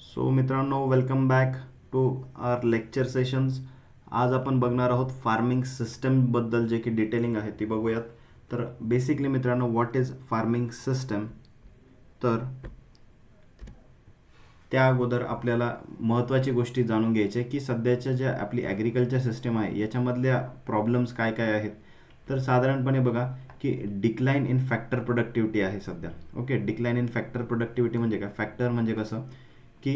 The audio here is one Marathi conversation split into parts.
सो मित्रांनो, welcome back to our lecture sessions. आज आपण बघणार आहोत फार्मिंग सिस्टमबद्दल जे की डिटेलिंग आहे ती बघूयात. तर बेसिकली मित्रांनो, व्हॉट इज फार्मिंग सिस्टम? तर त्या अगोदर आपल्याला महत्त्वाची गोष्टी जाणून घ्यायच्या की सध्याच्या ज्या आपली ॲग्रिकल्चर सिस्टम आहे याच्यामधल्या प्रॉब्लेम्स काय काय आहेत. तर साधारणपणे बघा की डिक्लाइन इन फॅक्टर प्रोडक्टिव्हिटी आहे सध्या. Okay, decline in factor productivity म्हणजे काय? फॅक्टर म्हणजे कसं की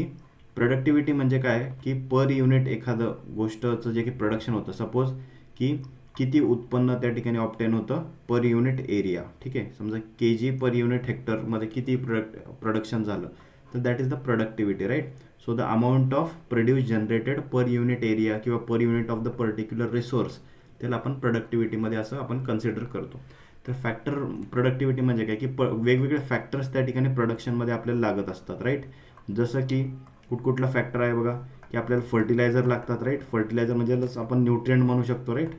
प्रोडक्टिव्हिटी म्हणजे काय की पर युनिट एखादं गोष्टचं जे की प्रोडक्शन होतं, सपोज की किती उत्पन्न त्या ठिकाणी ऑप्टेन होतं पर युनिट एरिया. ठीक आहे, समजा के जी पर युनिट हेक्टरमध्ये किती प्रोडक्शन झालं, तर that is the productivity, right. So the amount of produce generated per unit area किंवा per unit of the particular resource, त्याला आपण प्रोडक्टिव्हिटीमध्ये असं आपण कन्सिडर करतो. तर फॅक्टर प्रोडक्टिव्हिटी म्हणजे काय की वेगवेगळे फॅक्टर्स त्या ठिकाणी प्रोडक्शनमध्ये आपल्याला लागत असतात, राईट. जसं की कुठकुठला फॅक्टर आहे बघा की आपल्याला फर्टिलायझर लागतात, राईट. फर्टिलायझर म्हणजे आपण न्यूट्रिएंट म्हणू शकतो, राईट.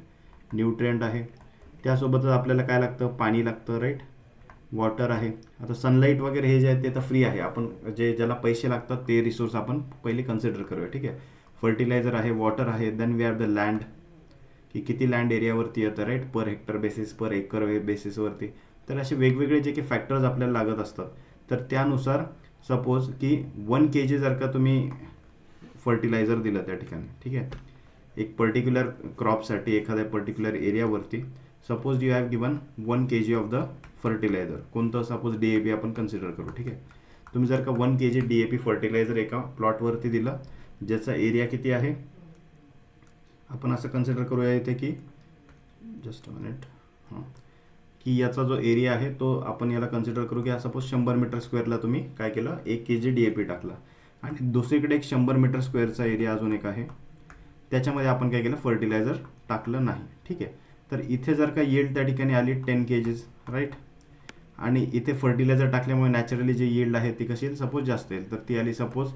न्यूट्रिएंट आहे. त्यासोबतच आपल्याला काय लागतं? पाणी लागतं, राईट. वॉटर आहे. आता सनलाईट वगैरे हे जे आहे ते तर फ्री आहे, आपण ज्याला पैसे लागतात ते रिसोर्स आपण पहिले कन्सिडर करूया. ठीक आहे, फर्टिलायझर आहे, वॉटर आहे, then we have the land की किती लँड एरियावरती येतं, right, per hectare basis, per acre बेसिसवरती. तर असे वेगवेगळे जे की फॅक्टर्स आपल्याला लागत असतात. तर त्यानुसार सपोज की 1 kg जर का तुम्ही फर्टिलायझर दिलं त्या ठिकाणी, ठीक आहे, एक पर्टिक्युलर क्रॉपसाठी एखाद्या पर्टिक्युलर एरियावरती, suppose you have given 1 kg of the fertilizer. कोणतं? सपोज DAP आपण कन्सिडर करू. ठीक आहे, तुम्ही जर का 1 kg DAP फर्टिलायझर एका प्लॉटवरती दिलं, ज्याचा एरिया किती आहे, आपण असं कन्सिडर करूया इथे की जस्ट अ मिनिट, हां, की याचा जो एरिया आहे तो आपण याला कन्सिडर करू की सपोज 100 मीटर स्क्वेअरला तुम्ही काय केलं, 1 kg DAP टाकला. आणि दुसरीकडे एक 100 मीटर स्क्वेअरचा एरिया अजून एक आहे, त्याच्यामध्ये आपण काय केलं, फर्टिलायझर टाकलं नाही. ठीक आहे, तर इथे जर का यील्ड त्या ठिकाणी आली 10 kg, राईट. आणि इथे फर्टिलायझर टाकल्यामुळे नॅचरली जी यील्ड आहे ती कशी येईल, सपोज जास्त येईल. तर ती आली सपोज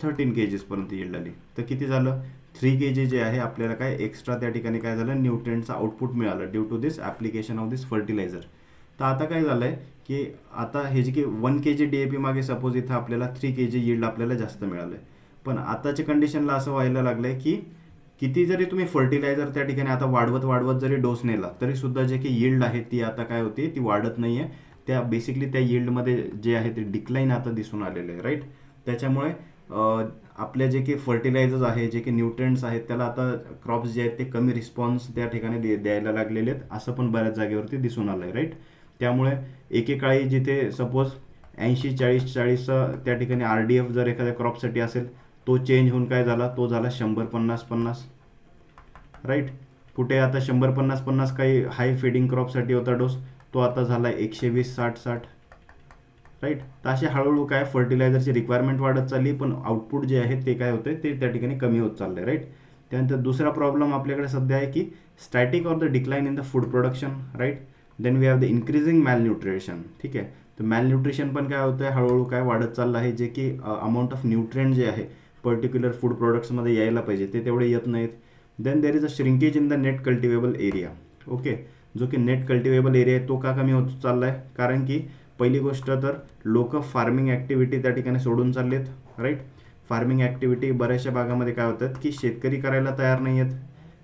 13 kgs पर्यंत यील्ड आली. तर किती झालं, 3 kg जे आहे आपल्याला काय एक्स्ट्रा त्या ठिकाणी काय झालं, न्यूट्रिएंटचं आउटपुट मिळालं due to this application of this fertilizer. तर आता काय झालं आहे की आता हे जे की 1 kg DAP मागे सपोज इथं आपल्याला 3 kg यील्ड आपल्याला जास्त मिळालं आहे. पण आताच्या कंडिशनला असं व्हायला लागलं आहे की किती जरी तुम्ही फर्टिलायझर त्या ठिकाणी आता वाढवत वाढवत जरी डोस नेला तरीसुद्धा जे की यील्ड आहे ती आता काय होती, ती वाढत नाही आहे. त्या बेसिकली त्या यील्डमध्ये जे आहे ते डिक्लाईन आता दिसून आलेलं आहे, राईट. त्याच्यामुळे आपल्या जे की फर्टिलायझर्स आहे, जे की न्यूट्रिएंट्स आहेत, त्याला आता क्रॉप्स जे आहेत ते कमी रिस्पॉन्स त्या ठिकाणी द्यायला लागलेले आहेत, असं पण बऱ्याच जागेवरती दिसून आलं आहे, राईट. त्यामुळे एकेकाळी जिथे सपोज 80-40 त्या ठिकाणी RDF जर एखाद्या क्रॉपसाठी असेल, तो चेंज होऊन काय झाला, तो झाला 100-50-50, राईट. कुठे आता 100-50-50 काही हाय फीडिंग क्रॉपसाठी होता डोस, तो आता झाला 120-60-60, राईट. तर असे हळूहळू काय फर्टिलायझरची रिक्वायरमेंट वाढत चालली, पण आउटपुट जे आहे ते काय होते, ते त्या ठिकाणी कमी होत चाललं आहे, राईट. त्यानंतर दुसरा प्रॉब्लेम आपल्याकडे सध्या आहे की static or the decline in the food production, right. Then we have the increasing malnutrition. ठीक आहे, तर मॅलन्यूट्रिशन पण काय होतं आहे, हळूहळू काय वाढत चाललं आहे, जे की अमाऊंट ऑफ न्यूट्रिएंट जे आहे पर्टिक्युलर फूड प्रोडक्ट्समध्ये यायला पाहिजे ते तेवढे येत नाहीत. Then there is a shrinkage in the net cultivable area. Okay, जो की नेट कल्टिवेबल एरिया आहे तो का कमी होत चालला आहे, कारण की पहिली गोष्ट तर लोक फार्मिंग ॲक्टिव्हिटी त्या ठिकाणी सोडून चाललेत, राईट. फार्मिंग ॲक्टिव्हिटी बऱ्याचशा भागामध्ये काय होतात की शेतकरी करायला तयार नाही आहेत,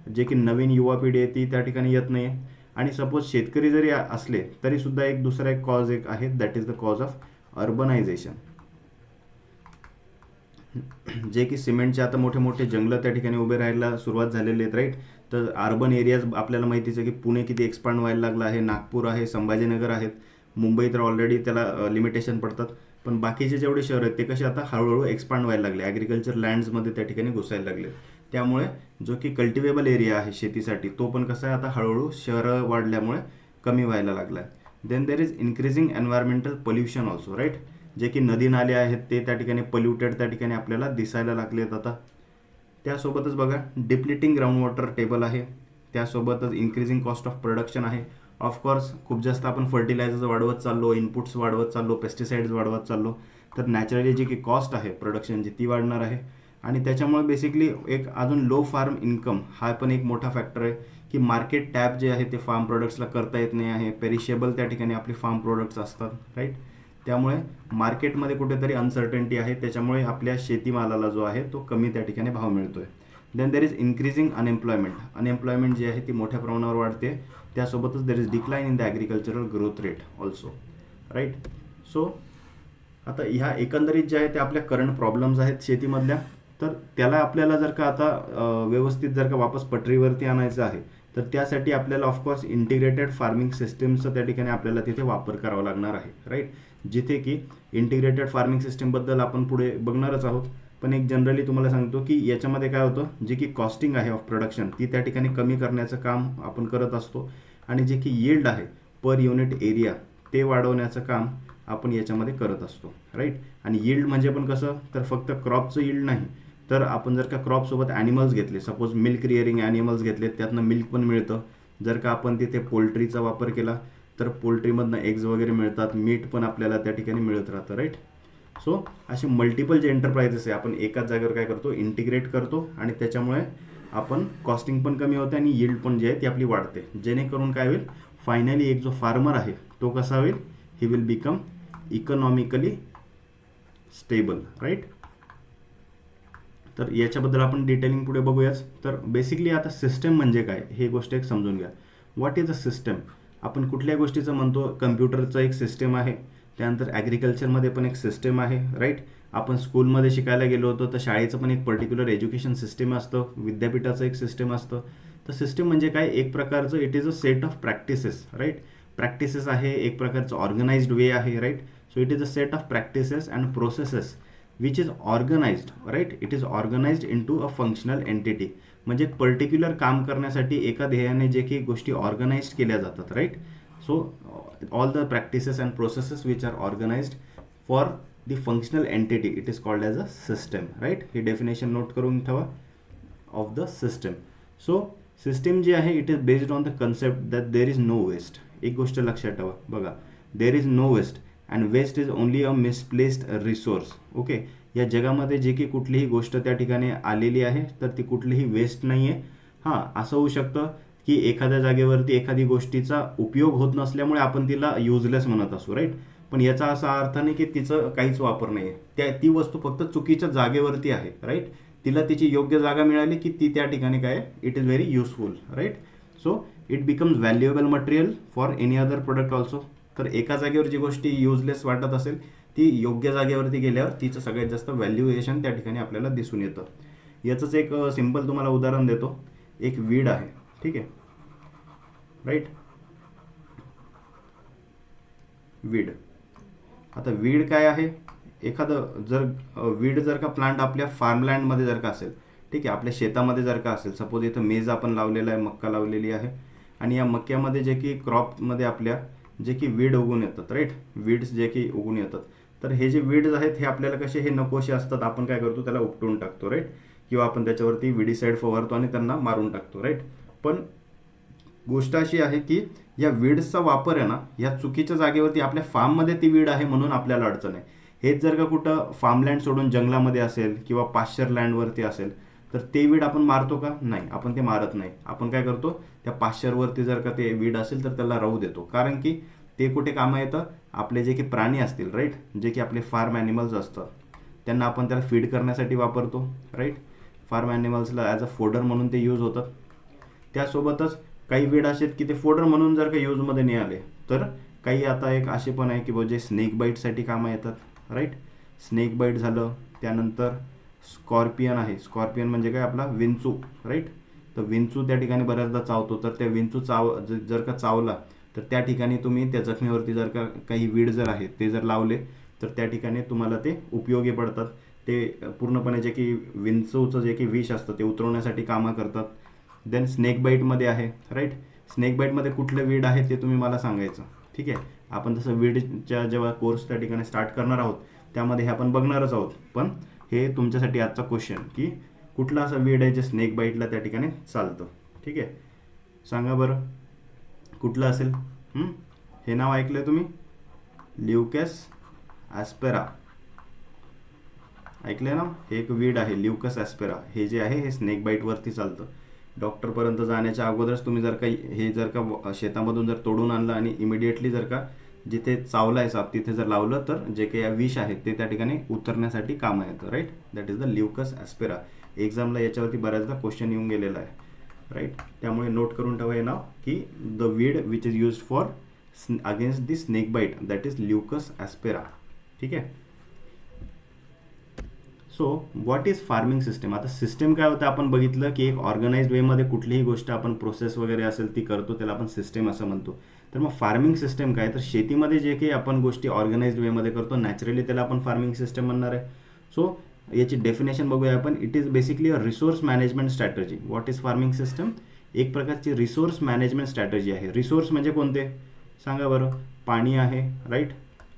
जे की नवीन युवा पिढी आहे ती त्या ठिकाणी येत नाही आहे. आणि सपोज शेतकरी जरी असले तरीसुद्धा एक दुसरा एक कॉज एक आहे, that is the cause of urbanisation. जे की सिमेंटचे आता मोठे मोठे जंगलं त्या ठिकाणी उभे राहायला सुरुवात झालेली आहेत, राईट. तर अर्बन एरियाज आपल्याला माहितीच आहे की पुणे किती एक्सपांड व्हायला लागला आहे, नागपूर आहे, संभाजीनगर आहेत, मुंबई तर ऑलरेडी त्याला लिमिटेशन पडतात. पण बाकीचे जेवढे शहर आहेत ते कसे आता हळूहळू एक्सपांड व्हायला लागले, ॲग्रिकल्चर लँड्समध्ये त्या ठिकाणी घुसायला लागले. त्यामुळे जो की कल्टिवेबल एरिया आहे शेतीसाठी तो पण कसा आहे आता हळूहळू शहरं वाढल्यामुळे कमी व्हायला लागला आहे. Then there is increasing environmental pollution also, right. जे की नदी नाले आहेत ते त्या ठिकाणी पोल्युटेड त्या ठिकाणी आपल्याला दिसायला लागले आहेत आता. त्यासोबतच बघा डिप्लिटिंग ग्राउंड वॉटर टेबल आहे, त्यासोबतच इन्क्रीजिंग कॉस्ट ऑफ प्रोडक्शन आहे. ऑफकोर्स खूप जास्त आपण फर्टिलायझर्स वाढवत चाललो, इनपुट्स वाढवत चाललो, पेस्टिसाइड्स वाढवत चाललो, तर नॅचरली जी की कॉस्ट आहे प्रोडक्शनची ती वाढणार आहे. आणि त्याच्यामुळे बेसिकली एक अजून लो फार्म इन्कम हा पण एक मोठा फॅक्टर आहे की मार्केट टॅप जे आहे ते फार्म प्रोडक्ट्सला करता येत नाही आहे. पेरिशेबल त्या ठिकाणी आपले फार्म प्रोडक्ट्स असतात, राईट. त्यामुळे मार्केटमध्ये कुठेतरी अनसर्टन्टी आहे, त्याच्यामुळे आपल्या शेतीमालाला जो आहे तो कमी त्या ठिकाणी भाव मिळतो आहे. Then there is increasing unemployment जी आहे ती मोठ्या प्रमाणावर वाढते. त्यासोबतच there is decline in the agricultural growth rate also, right. So आता ह्या एकंदरीत जे आहे ते आपल्या करंट प्रॉब्लेम्स आहेत शेतीमधल्या. तर त्याला आपल्याला जर का आता व्यवस्थित जर का वापस पटरीवरती आणायचं आहे, तर त्यासाठी आपल्याला ऑफकोर्स इंटिग्रेटेड फार्मिंग सिस्टीमचं त्या ठिकाणी आपल्याला तिथे वापर करावा लागणार आहे, राईट. जिथे की इंटिग्रेटेड फार्मिंग सिस्टीमबद्दल आपण पुढे बघणारच आहोत. पण एक जनरली तुम्हाला सांगतो की याच्यामध्ये काय होतं, जे की कॉस्टिंग आहे ऑफ प्रोडक्शन ती त्या ठिकाणी कमी करण्याचं काम आपण करत असतो, आणि जे की यील्ड आहे पर युनिट एरिया ते वाढवण्याचं काम आपण याच्यामध्ये करत असतो, राईट. आणि यील्ड म्हणजे पण कसं, तर फक्त क्रॉपचं यील्ड नाही, तर आपण जर का क्रॉपसोबत ॲनिमल्स घेतले, सपोज मिल्क रिअरिंग ॲनिमल्स घेतले, त्यातनं मिल्क पण मिळतं. जर का आपण तिथे पोल्ट्रीचा वापर केला तर पोल्ट्रीमधनं एग्ज वगैरे मिळतात, मीट पण आपल्याला त्या ठिकाणी मिळत राहतं, राईट. सो असे मल्टिपल जे एंटरप्राइजेस आहे आपण एकाच जागेवर काय करतो, इंटिग्रेट करतो, आणि त्याच्यामुळे आपण कॉस्टिंग पण कमी होते आणि यील्ड पण जी आहे ती आपली वाढते. जेणेकरून काय होईल, फायनली एक जो फार्मर आहे तो कसा होईल, he will become economically stable, right. तर याच्याबद्दल आपण डिटेलिंग पुढे बघूयाच. तर बेसिकली आता सिस्टम म्हणजे काय हे गोष्ट एक समजून घ्या. What is a system. आपण कुठल्या गोष्टीचं म्हणतो, कम्प्युटरचं एक सिस्टम आहे, त्यानंतर ॲग्रिकल्चरमध्ये पण एक सिस्टम आहे, राईट. आपण स्कूलमध्ये शिकायला गेलो होतो तर शाळेचं पण एक पर्टिक्युलर एज्युकेशन सिस्टम असतं, विद्यापीठाचं एक सिस्टम असतं. तर सिस्टम म्हणजे काय, एक प्रकारचं it is a set of practices, right. Practices आहे, एक प्रकारचं ऑर्गनाइज्ड वे आहे, right. So it is a set of practices and processes which is organized, right. It is organized into a functional entity. म्हणजे पर्टिक्युलर काम करण्यासाठी एका ध्येयाने जे की गोष्टी ऑर्गनाइज्ड केल्या जातात, right. So all the practices and processes which are organized for the functional entity it is called as a system, right. ही डेफिनेशन नोट करून ठेवा of the system. So system जी आहे it is based on the concept that there is no waste. एक गोष्ट लक्षात ठेवा बघा, there is no waste and waste is only a misplaced resource. Okay, या जगामध्ये जे की कुठलीही गोष्ट त्या ठिकाणी आलेली आहे तर ती कुठलीही वेस्ट नाही आहे. हां, असं होऊ शकतं की एखाद्या जागेवरती एखादी गोष्टीचा उपयोग होत नसल्यामुळे आपण तिला युजलेस म्हणत असू, राईट. पण याचा असा अर्थ नाही की तिचं काहीच वापर नाही आहे, ती वस्तू फक्त चुकीच्या जागेवरती आहे, राईट. तिला तिची योग्य जागा मिळाली की ती त्या ठिकाणी काय, it is very useful, right. So it becomes valuable material for any other product also. तर एका जागेवर जी गोष्टी युजलेस वाटत असेल ती योग्य जागेवरती गेल्यावर तिचं सगळ्यात जास्त व्हॅल्युएशन त्या ठिकाणी आपल्याला दिसून येतं. याचंच एक सिम्पल तुम्हाला उदाहरण देतो. एक वीड आहे, ठीक आहे, राईट. वीड. आता वीड काय आहे, एखादं जर वीड जर का प्लांट आपल्या फार्मलँडमध्ये जर का असेल, ठीक आहे, आपल्या शेतामध्ये जर का असेल, सपोज इथं मेज आपण लावलेला आहे, मक्का लावलेली आहे, आणि या मक्यामध्ये जे की क्रॉपमध्ये आपल्या जे की वीड उगून येतात, राईट. वीड्स जे की उगून येतात, तर हे जे वीड्स आहेत हे आपल्याला कसे, हे नकोसे असतात, आपण काय करतो त्याला उपटून टाकतो, राईट. किंवा आपण त्याच्यावरती विडीसाईड फवारतो आणि त्यांना मारून टाकतो, राईट. पण गोष्ट अशी आहे की या वीड्सचा वापर आहे ना, या चुकीच्या जागेवरती आपल्या फार्ममध्ये ती वीड आहे म्हणून आपल्याला अडचण आहे. हेच जर का कुठं फार्मलँड सोडून जंगलामध्ये असेल किंवा पाश्चर लँडवरती असेल तर ते वीड आपण मारतो का, नाही, आपण ते मारत नाही. आपण काय करतो, त्या पाश्चरवरती जर का ते वीड असेल तर त्याला राहू देतो, कारण की ते कुठे कामं येतं, आपले जे की प्राणी असतील, राईट, जे की आपले फार्म ॲनिमल्स असतात त्यांना आपण त्याला फीड करण्यासाठी वापरतो, राईट. फार्म ॲनिमल्सला ॲज अ फोडर म्हणून ते यूज होतात. त्यासोबतच काही वीड असे की ते फोडर म्हणून जर का यूजमध्ये नाही आले तर काही आता एक असे पण आहे की जे स्नेक बाईटसाठी कामं येतात, राईट. स्नेक बाईट झालं, त्यानंतर स्कॉर्पियन आहे. स्कॉर्पियन म्हणजे काय, आपला विंचू, राईट. तर विंचू त्या ठिकाणी बऱ्याचदा चावतो, तर त्या विंचू जर का चावला तर त्या ठिकाणी तुम्ही त्या जखमेवरती जर का काही वीड जर आहे ते जर लावले तर त्या ठिकाणी तुम्हाला ते उपयोगी पडतात. ते पूर्णपणे जे की विंचूचं जे की विष असतं ते उतरवण्यासाठी कामं करतात. देन स्नेक बाईटमध्ये आहे, राईट. स्नेक बाईटमध्ये कुठलं वीड आहे ते तुम्ही मला सांगायचं, ठीक आहे. आपण तसं वीडच्या जेव्हा कोर्स त्या ठिकाणी स्टार्ट करणार आहोत त्यामध्ये हे आपण बघणारच आहोत. पण हे तुमच्यासाठी आजचा क्वेश्चन की कुठलं असं वीड आहे जे स्नेक बाईटला त्या ठिकाणी चालतं, ठीक आहे. सांगा बरं कुठलं असेल. हे नाव ऐकलं आहे तुम्ही, ल्युकस ॲस्पेरा ऐकलं आहे ना. हे एक वीड आहे ल्युकस ॲस्पेरा. हे जे आहे हे स्नेक बाईटवरती चालतं. डॉक्टरपर्यंत जाण्याच्या अगोदरच तुम्ही जर का हे जर का शेतामधून जर तोडून आणलं आणि इमिडिएटली जर का जिथे चावलाय साप तिथे जर लावलं तर जे काही विष आहे ते त्या ठिकाणी उतरण्यासाठी कामं येतं, right. That is the leucas aspera. एक्झामला याच्यावरती बऱ्याचदा क्वेश्चन येऊन गेलेला आहे, राईट. त्यामुळे नोट करून ठेवा हे नाव की the weed which is use for against the snake bite that is leucas aspera. ठीक आहे. So what is farming system. आता सिस्टम काय होतं आपण बघितलं की एक ऑर्गनाइज्ड वेमध्ये कुठलीही गोष्ट आपण प्रोसेस वगैरे असेल ती करतो, त्याला आपण सिस्टम असं म्हणतो. तर मग फार्मिंग सिस्टम काय, तर शेतीमध्ये जे काही आपण गोष्टी ऑर्गनाइज्ड वेमध्ये करतो नॅचरली त्याला आपण फार्मिंग सिस्टम म्हणणार आहे. सो याची डेफिनेशन बघूया आपण. It is basically a resource management strategy. What is farming system. एक प्रकारची रिसोर्स मॅनेजमेंट स्ट्रॅटजी आहे. रिसोर्स म्हणजे कोणते सांगा बरं. पाणी आहे, राईट.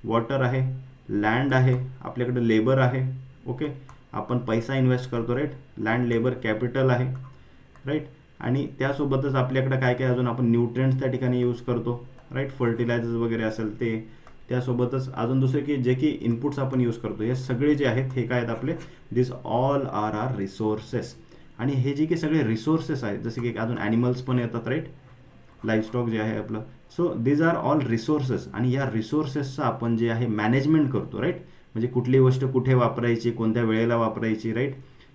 वॉटर आहे, लँड आहे, आपल्याकडे लेबर आहे, ओके. आपण पैसा इन्व्हेस्ट करतो, राईट. लँड, लेबर, कॅपिटल आहे, राईट. आणि त्यासोबतच आपल्याकडे काय काय अजून आपण न्यूट्रिएंट्स त्या ठिकाणी यूज करतो, राईट. फर्टिलायझर्स वगैरे असेल ते. त्यासोबतच अजून दुसरे की जे की इनपुट्स आपण यूज करतो हे सगळे जे आहेत हे काय आहेत आपले, दिस ऑल आर रिसोर्सेस. आणि हे जे की सगळे रिसोर्सेस आहेत जसे की अजून ॲनिमल्स पण येतात, राईट. लाईफस्टॉक जे आहे आपलं. So these are all resources. आणि या रिसोर्सेसचं आपण जे आहे मॅनेजमेंट करतो, राईट. म्हणजे कुठली गोष्ट कुठे वापरायची, कोणत्या वेळेला वापरायची, राईट.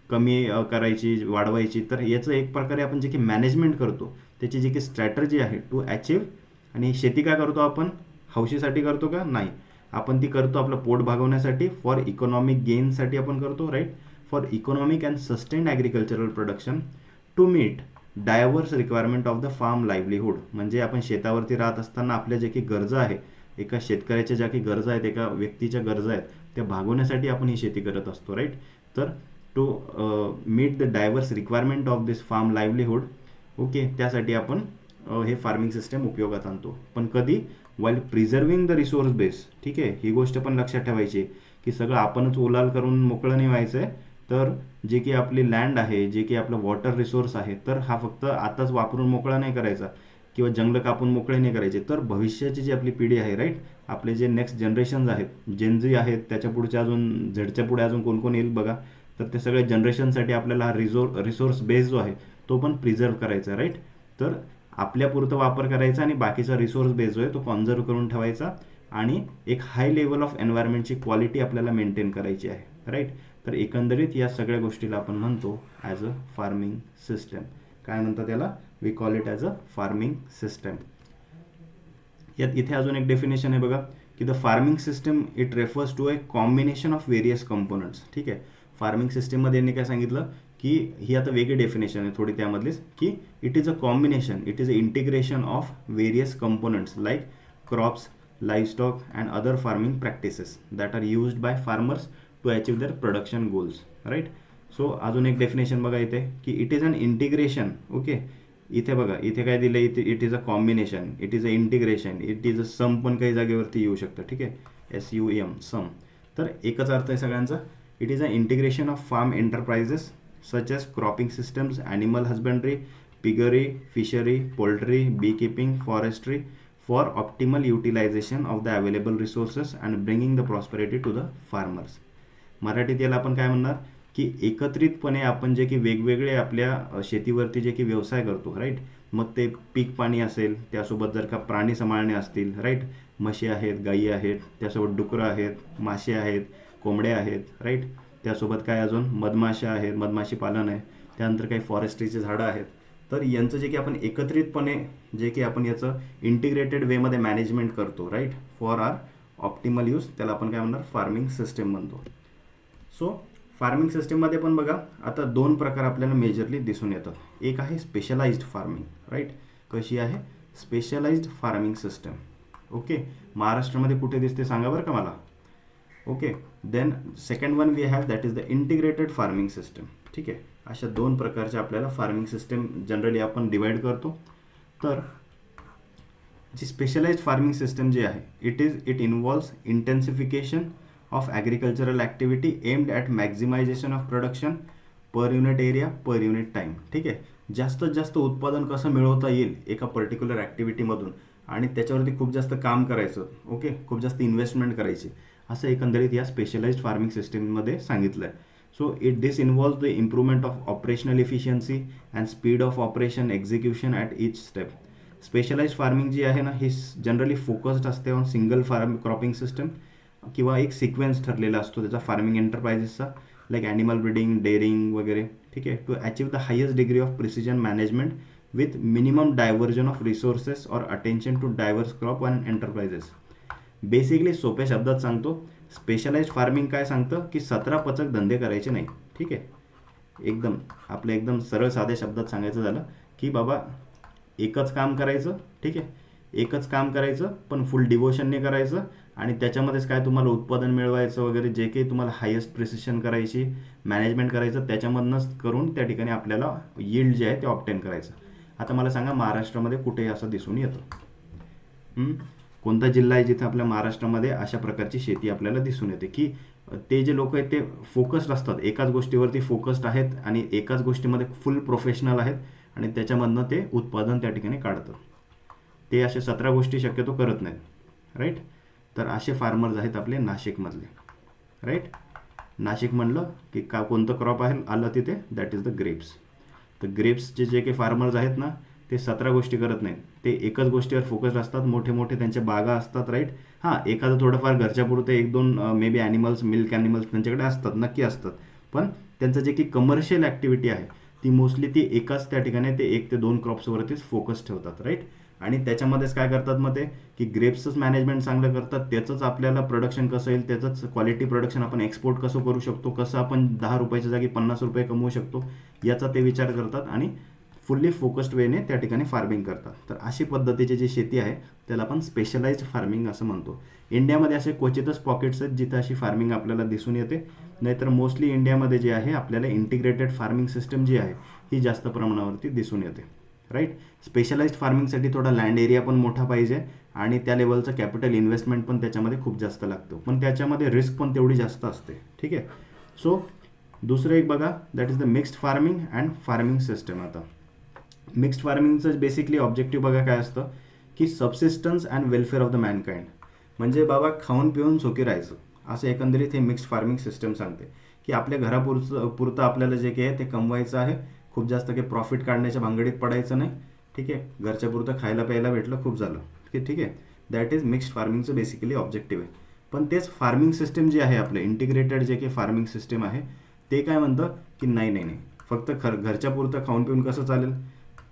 कमी करायची, वाढवायची. तर याचं एक प्रकारे आपण जे की मॅनेजमेंट करतो त्याची जी की स्ट्रॅटर्जी आहे टू अचीव. आणि शेती काय करतो आपण, हौशीसाठी करतो का, नाही. आपण ती करतो आपलं पोट भागवण्यासाठी, फॉर इकॉनॉमिक गेनसाठी आपण करतो, right. For economic and sustained agricultural production to meet diverse requirement of the farm livelihood. म्हणजे आपण शेतावरती राहत असताना आपल्या जे काही गरजा आहे, एका शेतकऱ्याच्या ज्या काही गरजा आहेत, एका व्यक्तीच्या गरजा आहेत त्या भागवण्यासाठी आपण ही शेती करत असतो, राईट. तर to meet the diverse requirement of this farm livelihood, okay. त्यासाठी आपण हे फार्मिंग सिस्टम उपयोगात आणतो. पण कधी, while preserving the resource base. ठीक आहे. ही गोष्ट पण लक्षात ठेवायची की सगळं आपणच ओलाल करून मोकळं नाही व्हायचं आहे. तर जे की आपली लँड आहे, जे की आपलं वॉटर रिसोर्स आहे, तर हा फक्त आताच वापरून मोकळा नाही करायचा किंवा जंगलं कापून मोकळे नाही करायचे. तर भविष्याची जी आपली पिढी आहे, राईट. आपले जे नेक्स्ट जनरेशन्स आहेत, जेनझी आहेत, त्याच्या पुढच्या अजून झेडच्या पुढे अजून कोण कोण येईल बघा. तर ते सगळ्या जनरेशनसाठी आपल्याला हा रिसोर्स बेस जो आहे तो पण प्रिझर्व करायचा, राईट. तर आपल्यापुरतं वापर करायचा आणि बाकीचा रिसोर्स बेस जो आहे तो कॉन्झर्व करून ठेवायचा. आणि एक हाय लेवल ऑफ एन्व्हायरमेंटची क्वालिटी आपल्याला मेंटेन करायची आहे, राईट. तर एकंदरीत या सगळ्या गोष्टीला आपण म्हणतो ॲज अ फार्मिंग सिस्टम. काय म्हणतात त्याला, we call it as a farming system. यात इथे अजून एक डेफिनेशन आहे बघा की the farming system it refers to a combination of various components. ठीक आहे. फार्मिंग सिस्टममध्ये यांनी काय सांगितलं की ही आता वेगळी डेफिनेशन आहे थोडी त्यामधलीच, की it is a combination, it is a integration of various components like crops, livestock and other farming practices that are used by farmers to achieve their production goals, right. So अजून एक डेफिनेशन बघा इथे की it is an integration, okay. इथे बघा, इथे काय दिलं, इथे it is a combination, it is a integration, it is a some पण काही जागेवरती येऊ शकतं, ठीक आहे. SUM, सम. तर एकच अर्थ आहे सगळ्यांचा. It is a integration of farm enterprises such as cropping systems, animal husbandry, piggery, fishery, poultry, bee keeping, forestry for optimal utilization of the available resources and bringing the prosperity to the farmers. मराठीत याला आपण काय म्हणणार की एकत्रितपणे आपण जे की वेगवेगळे आपल्या शेतीवरती जे की व्यवसाय करतो, राईट. मग ते पीक पाणी असेल, त्यासोबत जर का प्राणी सांभाळणे असतील, राईट. म्हशी आहेत, गायी आहेत, त्यासोबत डुकरं आहेत, मासे आहेत, कोंबड्या आहेत, राईट. त्यासोबत काय अजून मधमाशा आहेत, मधमाशी पालन आहे. त्यानंतर काही फॉरेस्ट्रीचे झाडं आहेत. तर यांचं जे की आपण एकत्रितपणे जे की आपण याचं इंटिग्रेटेड वेमध्ये मॅनेजमेंट करतो, right, for our optimal use, त्याला आपण काय म्हणणार, फार्मिंग सिस्टम म्हणतो. सो फार्मिंग सिस्टममध्ये पण बघा आता दोन प्रकार आपल्याला मेजरली दिसून येतात. एक आहे स्पेशलाइज्ड फार्मिंग, राईट. कशी आहे, स्पेशलाइज्ड फार्मिंग सिस्टम, ओके. महाराष्ट्रामध्ये कुठे दिसते सांगा बरं का मला, okay. Then second one we have that is the integrated farming system. ठीक आहे. अशा दोन प्रकारच्या आपल्याला फार्मिंग सिस्टम जनरली आपण डिवाइड करतो. तर जी स्पेशलाइज्ड फार्मिंग सिस्टम जी आहे it involves intensification of agricultural activity aimed at maximization of production per unit area per unit time. ठीक आहे. जास्तीत जास्त उत्पादन कसं मिळवता येईल एका पर्टिक्युलर ॲक्टिव्हिटीमधून आणि त्याच्यावरती खूप जास्त काम करायचं, ओके. खूप जास्त इन्व्हेस्टमेंट करायची, असं एकंदरीत या स्पेशलाइज्ड फार्मिंग सिस्टममध्ये सांगितलं आहे. So this involves the improvement of operational efficiency and speed of operation execution at each step. Specialized farming जी आहे ना ही जनरली फोकस्ड असते ऑन सिंगल क्रॉपिंग सिस्टम किंवा एक सिक्वेन्स ठरलेला असतो त्याचा फार्मिंग एंटरप्राइजेसचा, लाईक ॲनिमल ब्रीडिंग, डेअरिंग वगैरे, ठीक आहे, to achieve the highest degree of precision management with minimum diversion of resources और attention to diverse crop and enterprises. Basically सोप्या शब्दात सांगतो, स्पेशलाइज्ड फार्मिंग काय सांगतं की 17 पचक धंदे करायचे नाही. ठीक आहे, एकदम आपलं एकदम सरळ साध्या शब्दात सांगायचं झालं की बाबा एकच काम करायचं. ठीक आहे, एकच काम करायचं पण फुल डिवोशनने करायचं आणि त्याच्यामध्येच काय तुम्हाला उत्पादन मिळवायचं वगैरे, जे काही तुम्हाला हायेस्ट प्रिसिशन करायची, मॅनेजमेंट करायचं, त्याच्यामधनंच करून त्या ठिकाणी आपल्याला यील्ड जे आहे ते ऑब्टेन करायचं. आता मला सांगा महाराष्ट्रामध्ये कुठेही असं दिसून येतं? कोणता जिल्हा आहे जिथे आपल्या महाराष्ट्रामध्ये अशा प्रकारची शेती आपल्याला दिसून येते की ते जे लोक आहेत ते फोकस्ड असतात, एकाच गोष्टीवरती फोकस्ड आहेत आणि एकाच गोष्टीमध्ये फुल प्रोफेशनल आहेत आणि त्याच्यामधनं ते उत्पादन त्या ठिकाणी काढतात. ते असे 17 गोष्टी शक्यतो करत नाहीत. राईट, तर असे फार्मर्स आहेत आपले नाशिकमधले. राईट, नाशिक म्हणलं की का कोणतं क्रॉप आहे आलं तिथे, दॅट इज द ग्रेप्स. तर ग्रेप्सचे जे काही फार्मर्स आहेत ना ते 17 गोष्टी करत नाहीत, ते एकच गोष्टीवर फोकस्ड असतात. मोठे मोठे त्यांच्या बागा असतात. राईट, हां एखादं थोडंफार घरच्या पुरते 1-2 may be animals, milk animals त्यांच्याकडे असतात, नक्की असतात, पण त्यांचं जे काही कमर्शियल ॲक्टिव्हिटी आहे ती मोस्टली ती एकाच त्या ठिकाणी ते 1 ते 2 क्रॉप्सवरतीच फोकस ठेवतात. राईट, आणि त्याच्यामध्येच काय करतात मग ते की ग्रेप्सच मॅनेजमेंट चांगलं करतात, त्याचंच आपल्याला प्रोडक्शन कसं येईल, त्याचंच क्वालिटी प्रोडक्शन आपण एक्सपोर्ट कसं करू शकतो, कसं आपण 10 रुपयाच्या जागी 50 रुपये कमवू शकतो याचा ते विचार करतात आणि फुल्ली फोकस्ड वेने त्या ठिकाणी फार्मिंग करतात. तर अशी पद्धतीची जी शेती आहे त्याला आपण स्पेशलाइज्ड फार्मिंग असं म्हणतो. इंडियामध्ये असे क्वचितच पॉकेट्स आहेत जिथे अशी फार्मिंग आपल्याला दिसून येते, नाहीतर मोस्टली इंडियामध्ये जे आहे आपल्याला इंटिग्रेटेड फार्मिंग सिस्टम जी आहे ही जास्त प्रमाणावरती दिसून येते. राईट, स्पेशलाइज्ड फार्मिंगसाठी थोडा लँड एरिया पण मोठा पाहिजे आणि त्या लेवलचं कॅपिटल इन्व्हेस्टमेंट पण त्याच्यामध्ये खूप जास्त लागतं, पण त्याच्यामध्ये रिस्क पण तेवढी जास्त असते. ठीक आहे, सो दुसरं एक बघा, that is the mixed farming and farming system. आता मिक्स्ड फार्मिंगचं बेसिकली ऑब्जेक्टिव्ह बघा काय असतं की subsistence and welfare of the mankind, म्हणजे बाबा खाऊन पिऊन सुखी राहायचं, असं एकंदरीत हे मिक्स्ड फार्मिंग सिस्टम सांगते की आपल्या पुरतं आपल्याला जे काही आहे ते कमवायचं आहे, खूप जास्त काही प्रॉफिट काढण्याच्या भांगडीत पडायचं नाही. ठीक आहे, घरच्या पुरतं खायला प्यायला भेटलं खूप झालं. ठीक आहे, दॅट इज मिक्स्ड फार्मिंगचं बेसिकली ऑब्जेक्टिव्ह आहे. पण तेच फार्मिंग सिस्टम जे आहे आपलं इंटिग्रेटेड जे काही फार्मिंग सिस्टम आहे ते काय म्हणतं की नाही, फक्त घरच्या पुरतं खाऊन पिऊन कसं चालेल,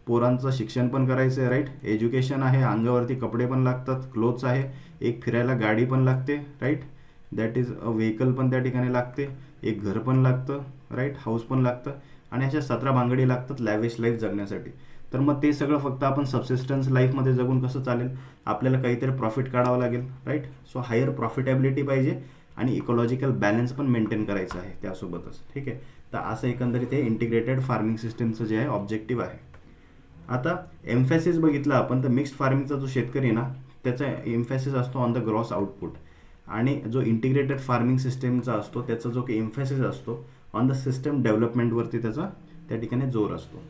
पोरांचं शिक्षण पण करायचं आहे. राईट, एज्युकेशन आहे, अंगावरती कपडे पण लागतात, क्लोथ्स आहे, एक फिरायला गाडी पण लागते. Right, that is a vehicle पण त्या ठिकाणी लागते, एक घर पण लागतं. राईट, हाऊस पण लागतं आणि अशा 17 भांगडी लागतात लॅविश लाईफ जगण्यासाठी. तर मग ते सगळं फक्त आपण सबसिस्टन्स लाईफमध्ये जगून कसं चालेल, आपल्याला काहीतरी प्रॉफिट काढावं लागेल. राईट, सो हायर प्रॉफिटेबिलिटी पाहिजे आणि इकॉलॉजिकल बॅलन्स पण मेंटेन करायचं आहे त्यासोबतच. ठीक आहे, तर असं एकंदरीत हे इंटिग्रेटेड फार्मिंग सिस्टमचं जे आहे ऑब्जेक्टिव्ह आहे. आता एम्फॅसिस बघितला आपण तर मिक्स्ड फार्मिंगचा जो शेतकरी ना त्याचा एम्फॅसिस असतो ऑन द ग्रॉस आउटपुट आणि जो इंटिग्रेटेड फार्मिंग सिस्टमचा असतो त्याचा जो काही एम्फॅसिस असतो ऑन द सिस्टम डेव्हलपमेंटवरती त्याचा त्या ठिकाणी जोर असतो.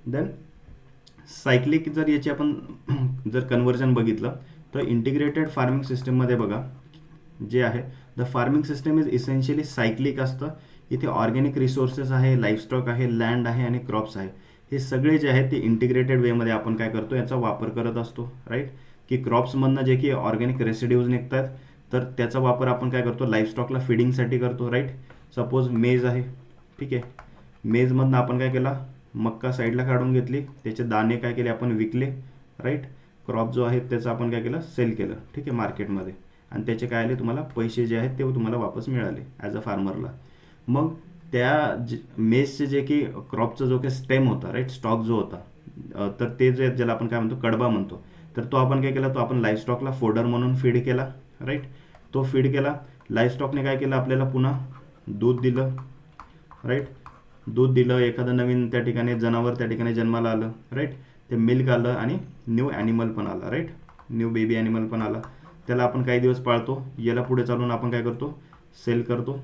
देन सायक्लिक जर याची आपण जर कन्व्हर्जन बघितलं तर इंटिग्रेटेड फार्मिंग सिस्टममध्ये बघा जे आहे the farming system is essentially cyclic असतं. इथे ऑर्गॅनिक रिसोर्सेस आहे, लाईफस्टॉक आहे, लँड आहे आणि क्रॉप्स आहे, हे सगळे जे आहेत ते इंटिग्रेटेड वेमध्ये आपण काय करतो याचा वापर करत असतो. राईट, की क्रॉप्समधनं जे की ऑर्गॅनिक रेसिड्यूज निघतात तर त्याचा वापर आपण काय करतो लाईफस्टॉकला फिडिंगसाठी करतो. राईट, सपोज मेज आहे. ठीक आहे, मेजमधनं आपण काय केला, मक्का साईडला काढून घेतली, त्याचे दाणे काय केले आपण विकले. राईट, क्रॉप जो आहे त्याचं आपण काय केलं सेल केलं. ठीक आहे, मार्केटमध्ये, आणि त्याचे काय आले तुम्हाला पैसे जे आहेत ते तुम्हाला वापस मिळाले ॲज अ फार्मरला. मग त्या मेजचे जे की क्रॉपचा जो काही स्टेम होता, राईट, स्टॉक जो होता तर ते जे ज्याला आपण काय म्हणतो कडबा म्हणतो, तर तो आपण काय केला, तो आपण लाईफस्टॉकला फोडर म्हणून फीड केला. राईट, तो फीड केला, लाईफस्टॉकने काय केलं आपल्याला पुन्हा दूध दिलं. राईट, दूध दिलं, एखादं नवीन त्या ठिकाणी जनावर त्या ठिकाणी जन्माला आलं. राईट, ते मिल्क आलं आणि न्यू ॲनिमल पण आला. राईट, न्यू बेबी ॲनिमल पण आला, त्याला आपण काही दिवस पाळतो, याला पुढे चालून आपण काय करतो सेल करतो.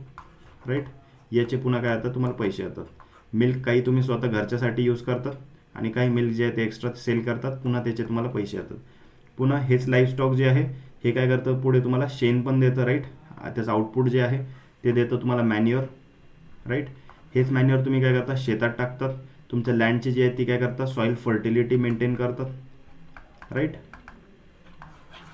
राईट, याचे पुन्हा काय येतात तुम्हाला पैसे येतात. मिल्क काही तुम्ही स्वतः घरच्यासाठी यूज करतात आणि काही मिल्क जे आहे ते एक्स्ट्रा सेल करतात, पुन्हा त्याचे तुम्हाला पैसे येतात. पुन्हा हेच लाईफस्टॉक जे आहे हे काय करतं पुढे तुम्हाला शेण पण देतं. राईट, त्याचं आउटपुट जे आहे ते देतं तुम्हाला मॅन्युअर. राईट, हेच मॅन्युअर तुम्ही काय करता शेतात टाकतात, तुमच्या लँडची जी आहे ती काय करतात सॉईल फर्टिलिटी मेंटेन करतात. राईट.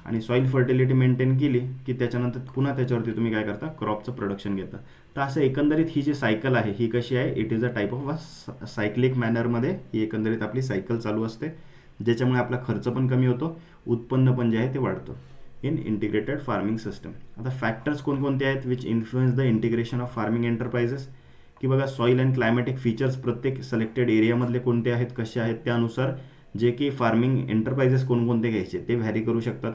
आणि सॉईल फर्टिलिटी मेंटेन केली की त्याच्यानंतर पुन्हा त्याच्यावरती तुम्ही काय करता, क्रॉपचं प्रोडक्शन घेता. तर असं एकंदरीत ही जी सायकल आहे ही कशी आहे, it is a type of a cyclic मॅनरमध्ये ही एकंदरीत आपली सायकल चालू असते, ज्याच्यामुळे आपला खर्च पण कमी होतो, उत्पन्न पण जे आहे ते वाढतं इन इंटिग्रेटेड फार्मिंग सिस्टम. आता फॅक्टर्स कोणकोणते आहेत which influence the integration of farming enterprises, की बघा सॉईल अँड क्लायमॅटिक फीचर्स प्रत्येक सिलेक्टेड एरियामधले कोणते आहेत, कसे आहेत, त्यानुसार जे की फार्मिंग एंटरप्राइजेस कोणकोणते घ्यायचे ते व्हॅरी करू शकतात.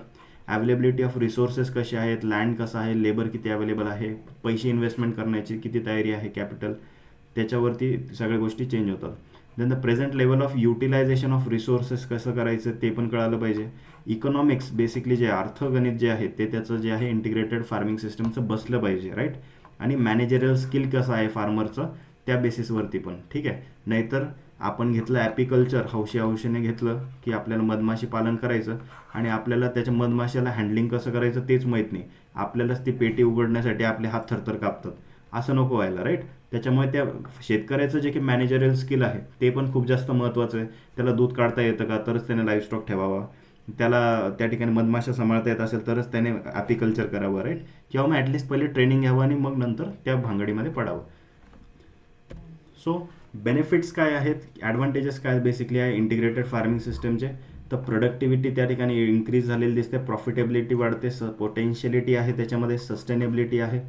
अवेलेबिलिटी ऑफ रिसोर्सेस कसे आहेत, लँड कसं आहे, लेबर किती अवेलेबल आहे, पैसे इन्व्हेस्टमेंट करण्याची किती तयारी आहे, कॅपिटल, त्याच्यावरती सगळ्या गोष्टी चेंज होतात. Then the present level of utilization of resources कसं करायचं ते पण कळालं पाहिजे. इकॉनॉमिक्स बेसिकली जे अर्थगणित जे आहे ते त्याचं जे आहे इंटिग्रेटेड फार्मिंग सिस्टमचं बसलं पाहिजे, राईट. आणि मॅनेजरियल स्किल कसं आहे फार्मरचं त्या बेसिसवरती पण, ठीक आहे. नाहीतर आपण घेतलं ॲपिकल्चर, हौशीने घेतलं की आपल्याला मधमाशी पालन करायचं आणि आपल्याला त्याच्या मधमाशाला हँडलिंग कसं करायचं तेच माहीत नाही, आपल्यालाच ती पेटी उघडण्यासाठी आपले हात थरथर कापतात. असं नको व्हायला, राईट. त्याच्यामुळे त्या शेतकऱ्याचं जे की मॅनेजरियल स्किल आहे ते पण खूप जास्त महत्त्वाचं आहे. त्याला दूध काढता येतं का, तरच त्याने लाईव्हस्टॉक ठेवावा. त्याला त्या ठिकाणी मधमाशा सांभाळता येत असेल तरच त्याने ॲपिकल्चर करावं, राईट. किंवा मग ॲटलिस्ट पहिले ट्रेनिंग घ्यावं आणि मग नंतर त्या भांगडीमध्ये पडावं. सो बेनिफिट्स काय आहेत, ॲडव्हान्टेजेस काय बेसिकली आहे इंटिग्रेटेड फार्मिंग सिस्टमचे. तर प्रोडक्टिव्हिटी त्या ठिकाणी इन्क्रीज झालेली दिसते, प्रॉफिटेबिलिटी वाढते, पोटेन्शियलिटी आहे त्याच्यामध्ये, सस्टेनेबिलिटी आहे.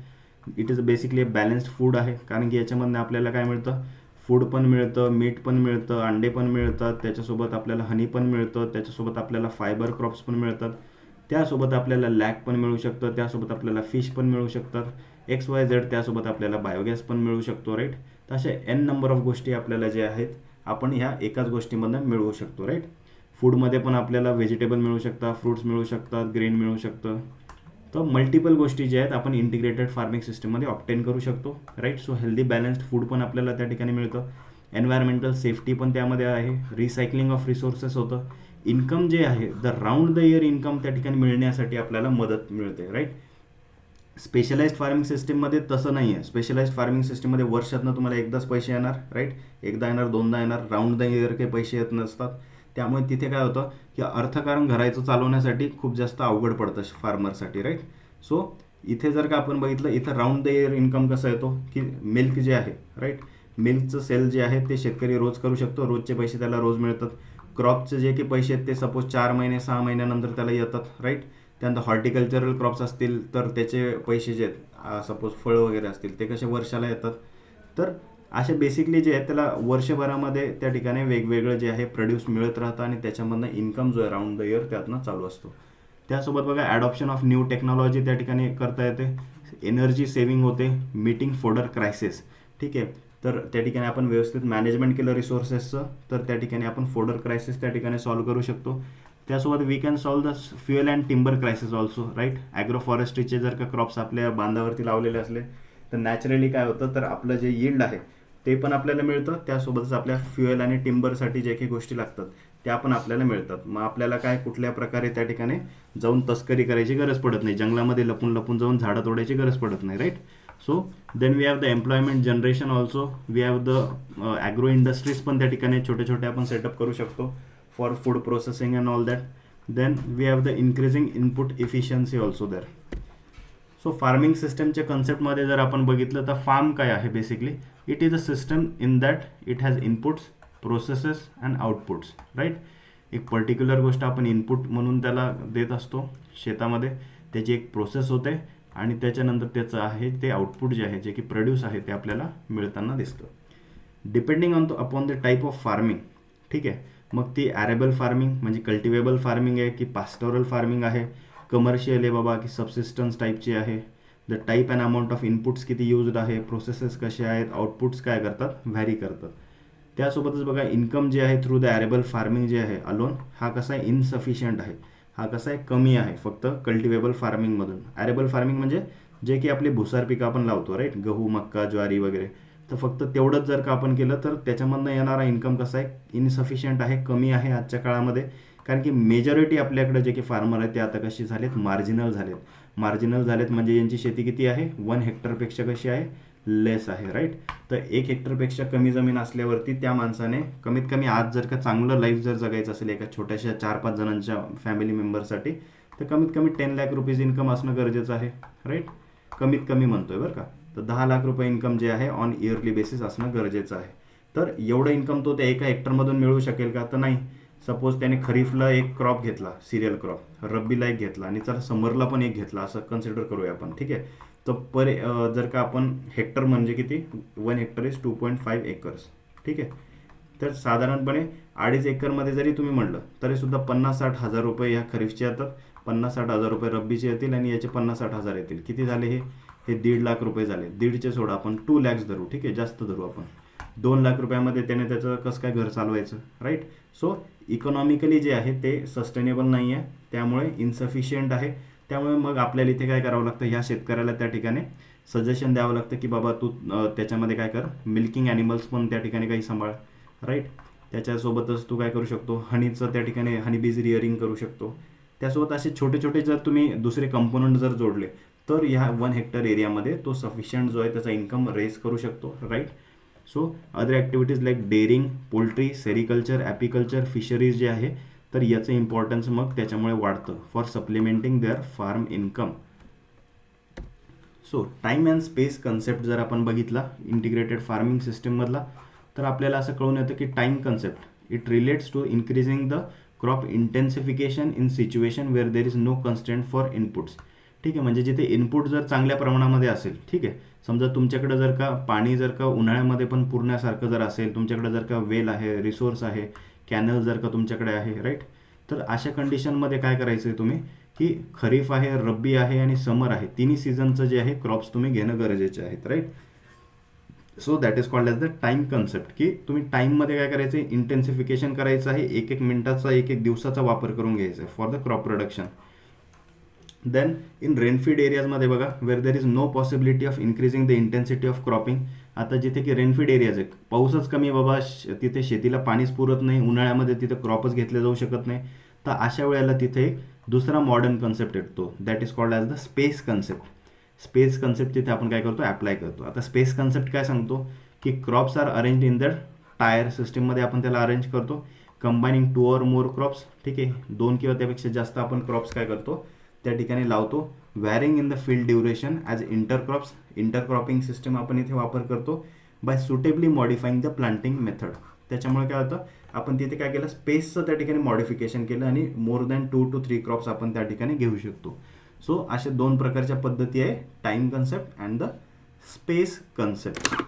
It is basically balanced food आहे, कारण की याच्यामधनं आपल्याला काय मिळतं, फूड पण मिळतं, मीठ पण मिळतं, अंडे पण मिळतात, त्याच्यासोबत आपल्याला हनी पण मिळतं, त्याच्यासोबत आपल्याला फायबर क्रॉप्स पण मिळतात, त्यासोबत आपल्याला लॅक पण मिळू शकतं, त्यासोबत आपल्याला फिश पण मिळू शकतात, XYZ, त्यासोबत आपल्याला बायोगॅस पण मिळू शकतो, राईट. तर अशा N नंबर ऑफ गोष्टी आपल्याला जे आहेत आपण ह्या एकाच गोष्टीमधून मिळवू शकतो, राईट. फूडमध्ये पण आपल्याला व्हेजिटेबल मिळू शकतात, फ्रूट्स मिळू शकतात, ग्रेन मिळू शकतं. तर मल्टिपल गोष्टी ज्या आहेत आपण इंटिग्रेटेड फार्मिंग सिस्टममध्ये ऑप्टेन करू शकतो, right. So healthy balanced food पण आपल्याला त्या ठिकाणी मिळतं, एन्व्हायरमेंटल सेफ्टी पण त्यामध्ये आहे, रिसायकलिंग ऑफ रिसोर्सेस होतं, इन्कम जे आहे the round the year income त्या ठिकाणी मिळण्यासाठी आपल्याला मदत मिळते, राईट. स्पेशलाइज्ड फार्मिंग सिस्टीममध्ये तसं नाही आहे. स्पेशलाइज्ड फार्मिंग सिस्टीममध्ये वर्षातनं तुम्हाला एकदाच पैसे येणार, राईट. एकदा येणार, दोनदा येणार, राऊंड द इयर काही पैसे येत नसतात. त्यामुळे तिथे काय होतं की अर्थकारण घरायचं चालवण्यासाठी खूप जास्त अवघड पडतं फार्मरसाठी, राईट. सो इथे जर का आपण बघितलं, इथं राऊंड द इयर इन्कम कसा येतो की मिल्क जे आहे, राईट, मिल्कचं सेल जे आहे ते शेतकरी रोज करू शकतो, रोजचे पैसे त्याला रोज मिळतात. क्रॉपचे जे काही पैसे आहेत ते सपोज 4 महिने 6 महिन्यानंतर त्याला येतात, राईट. त्यानंतर हॉर्टिकल्चरल क्रॉप्स असतील तर त्याचे पैसे जे आहेत सपोज फळं वगैरे असतील ते कसे वर्षाला येतात. तर असे बेसिकली जे आहेत त्याला वर्षभरामध्ये त्या ठिकाणी वेगवेगळं जे आहे प्रोड्यूस मिळत राहतं आणि त्याच्यामधनं इन्कम जो आहे राऊंड द इयर त्यातनं चालू असतो. त्यासोबत बघा ॲडॉप्शन ऑफ न्यू टेक्नॉलॉजी त्या ठिकाणी करता येते, एनर्जी सेव्हिंग होते, मीटिंग फोडर क्रायसिस, ठीक आहे. तर त्या ठिकाणी आपण व्यवस्थित मॅनेजमेंट केलं रिसोर्सेसचं तर त्या ठिकाणी आपण फोडर क्रायसिस त्या ठिकाणी सॉल्व्ह करू शकतो. त्यासोबत we can solve the fuel and timber crisis also, right. Agro फॉरेस्ट्रीचे जर का क्रॉप्स आपल्या बांधावरती लावलेले असले तर नॅचरली काय होतं तर आपलं जे यील्ड आहे ते पण आपल्याला मिळतं, त्यासोबतच आपल्या फ्युएल आणि टिंबरसाठी जे काही गोष्टी लागतात त्या पण आपल्याला मिळतात. मग आपल्याला काय कुठल्या प्रकारे त्या ठिकाणी जाऊन तस्करी करायची गरज पडत नाही, जंगलामध्ये लपून जाऊन झाडं तोडायची गरज पडत नाही, right. So then we have the employment generation also, we have the agro industries पण त्या ठिकाणी छोटे आपण सेटअप करू शकतो for food processing and all that. Then we have the increasing input efficiency also there. So farming सिस्टमच्या कन्सेप्टमध्ये जर आपण बघितलं तर फार्म काय आहे basically, it is a system in that it has inputs, processes and outputs, right. एक पर्टिक्युलर गोष्ट आपण इनपुट म्हणून त्याला देत असतो शेतामध्ये, त्याची एक प्रोसेस होते आणि त्याच्यानंतर त्याचं आहे ते आउटपुट जे आहे जे की प्रोड्यूस आहे ते आपल्याला मिळताना दिसतं. Depending on upon the type of farming, ठीक आहे. मग ती ॲरेबल फार्मिंग म्हणजे कल्टिवेबल फार्मिंग आहे की पास्टोरल फार्मिंग आहे, कमर्शियल आहे बाबा की सबसिस्टन्स टाईपची आहे, the type and amount of inputs किती यूज्ड आहे, प्रोसेसेस कसे आहेत, आउटपुट्स काय करतात, व्हॅरी करतात. त्यासोबतच बघा इन्कम जे आहे थ्रू द ॲरेबल फार्मिंग जे आहे अलोन हा कसा आहे इनसफिशियंट आहे, हा कसा आहे कमी आहे फक्त कल्टिवेबल फार्मिंगमधून. ॲरेबल फार्मिंग म्हणजे जे की आपले भुसार पिकं आपण लावतो, राईट, गहू, मक्का, ज्वारी वगैरे, तर फक्त तेवढंच जर का आपण केलं तर त्याच्यामधनं येणारा इन्कम कसा आहे इनसफिशियंट आहे, कमी आहे आजच्या काळामध्ये. कारण की मेजॉरिटी आपल्याकडे जे की फार्मर आहेत ते आता कशी झालेत, मार्जिनल झालेत म्हणजे यांची शेती किती आहे 1 हेक्टरपेक्षा कशी आहे लेस आहे, राईट. तर 1 हेक्टरपेक्षा कमी जमीन असल्यावरती त्या माणसाने कमीत कमी आज जर का चांगलं लाईफ जर जगायचं असेल एका छोट्याशा 4-5 जणांच्या फॅमिली मेंबरसाठी, तर कमीत कमी 10 लाख रुपीज इन्कम असणं गरजेचं आहे, राईट. कमीत कमी म्हणतोय बरं का. तर 10 लाख रुपये इन्कम जे आहे ऑन इयरली बेसिस असणं गरजेचं आहे. तर एवढं इन्कम तो त्या एका हेक्टरमधून मिळू शकेल का? तर नाही. सपोज त्याने खरीफला एक क्रॉप घेतला, सिरियल क्रॉप, रब्बीला एक घेतला आणि चला समरला पण एक घेतला, असं कन्सिडर करूया आपण, ठीक आहे. तर जर का आपण हेक्टर म्हणजे किती, 1 हेक्टर इज 2.5 एकर्स, ठीक आहे. तर साधारणपणे 2.5 एकरमध्ये जरी तुम्ही म्हटलं तरी सुद्धा 50-60 हजार रुपये ह्या खरीफचे येतात, 50-60 हजार रुपये रब्बीचे येतील आणि याचे 50-60 हजार येतील. किती झाले हे 1.5 लाख रुपये झाले. 1.5चे सोडा, आपण 2 लॅक्स धरू, ठीक आहे, जास्त धरू आपण. 2 लाख रुपयामध्ये त्याने त्याचं कसं काय घर चालवायचं, राईट. सो इकॉनॉमिकली जे आहे ते सस्टेनेबल नाही आहे, त्यामुळे इन्सफिशियंट आहे. त्यामुळे मग आपल्याला इथे काय करावं लागतं, ह्या शेतकऱ्याला त्या ठिकाणी सजेशन द्यावं लागतं की बाबा तू त्याच्यामध्ये काय कर, मिल्किंग ॲनिमल्स पण त्या ठिकाणी काही सांभाळ, राईट. त्याच्यासोबतच तू काय करू शकतो, हनीचं त्या ठिकाणी हनी बीज रिअरिंग करू शकतो. त्यासोबत असे छोटे छोटे जर तुम्ही दुसरे कंपोनंट जर जोडले तर ह्या 1 हेक्टर एरियामध्ये तो सफिशियंट जो आहे त्याचा इन्कम रेज करू शकतो, right. So other activities like dairying, poultry, sericulture, apiculture, fisheries जे आहे, तर याचं इम्पॉर्टन्स मग त्याच्यामुळे वाढतं for supplementing their farm income. So time and space concept जर आपण बघितला इंटिग्रेटेड फार्मिंग सिस्टीममधला, तर आपल्याला असं कळून येतं की time concept it relates to increasing the crop intensification in situation where there is no constant for inputs, ठीक आहे. म्हणजे जिथे इनपुट जर चांगल्या प्रमाणामध्ये असेल, ठीक आहे. समजा तुमच्याकडे जर का पाणी जर का उन्हाळ्यामध्ये पण पुरण्यासारखं जर असेल, तुमच्याकडे जर का वेल आहे, रिसोर्स आहे, कॅनल जर का तुमच्याकडे आहे, राईट. तर अशा कंडिशनमध्ये काय करायचं आहे तुम्ही की खरीफ आहे, रब्बी आहे आणि समर आहे, तिन्ही सीझनचं जे आहे क्रॉप्स तुम्ही घेणं गरजेचे आहेत, right. So that is called as the time concept, की तुम्ही टाईममध्ये काय करायचं आहे, इंटेन्सिफिकेशन करायचं आहे, एक एक मिनिटाचा, एक एक दिवसाचा वापर करून घ्यायचा आहे for the crop production. Then in rainfed एरियाजमध्ये बघा, where there is no possibility of increasing the intensity of cropping. आता जिथे की रेनफीड एरियाज आहे, पाऊसच कमी बाबा, तिथे शेतीला पाणीच पुरत नाही, उन्हाळ्यामध्ये तिथे क्रॉपच घेतले जाऊ शकत नाही, तर अशा वेळेला तिथे एक दुसरा मॉडर्न कन्सेप्ट येतो, that is called as the space concept. Space concept तिथे आपण काय करतो, अप्लाय करतो. आता स्पेस कन्सेप्ट काय सांगतो की crops are arrange in the tier सिस्टीममध्ये आपण त्याला अरेंज करतो, कंबायनिंग 2 or more क्रॉप्स, ठीक आहे, 2 किंवा त्यापेक्षा जास्त आपण क्रॉप्स काय करतो त्या ठिकाणी लावतो. Varying in the field duration as intercrops, intercropping system आपण इथे वापर करतो by suitably modifying the planting method. त्याच्यामुळे काय होतं, आपण तिथे काय केलं, स्पेसचं त्या ठिकाणी मॉडिफिकेशन केलं आणि मोर दॅन 2 to 3 क्रॉप्स आपण त्या ठिकाणी घेऊ शकतो. सो अशा 2 प्रकारच्या पद्धती आहे, time concept and the space concept.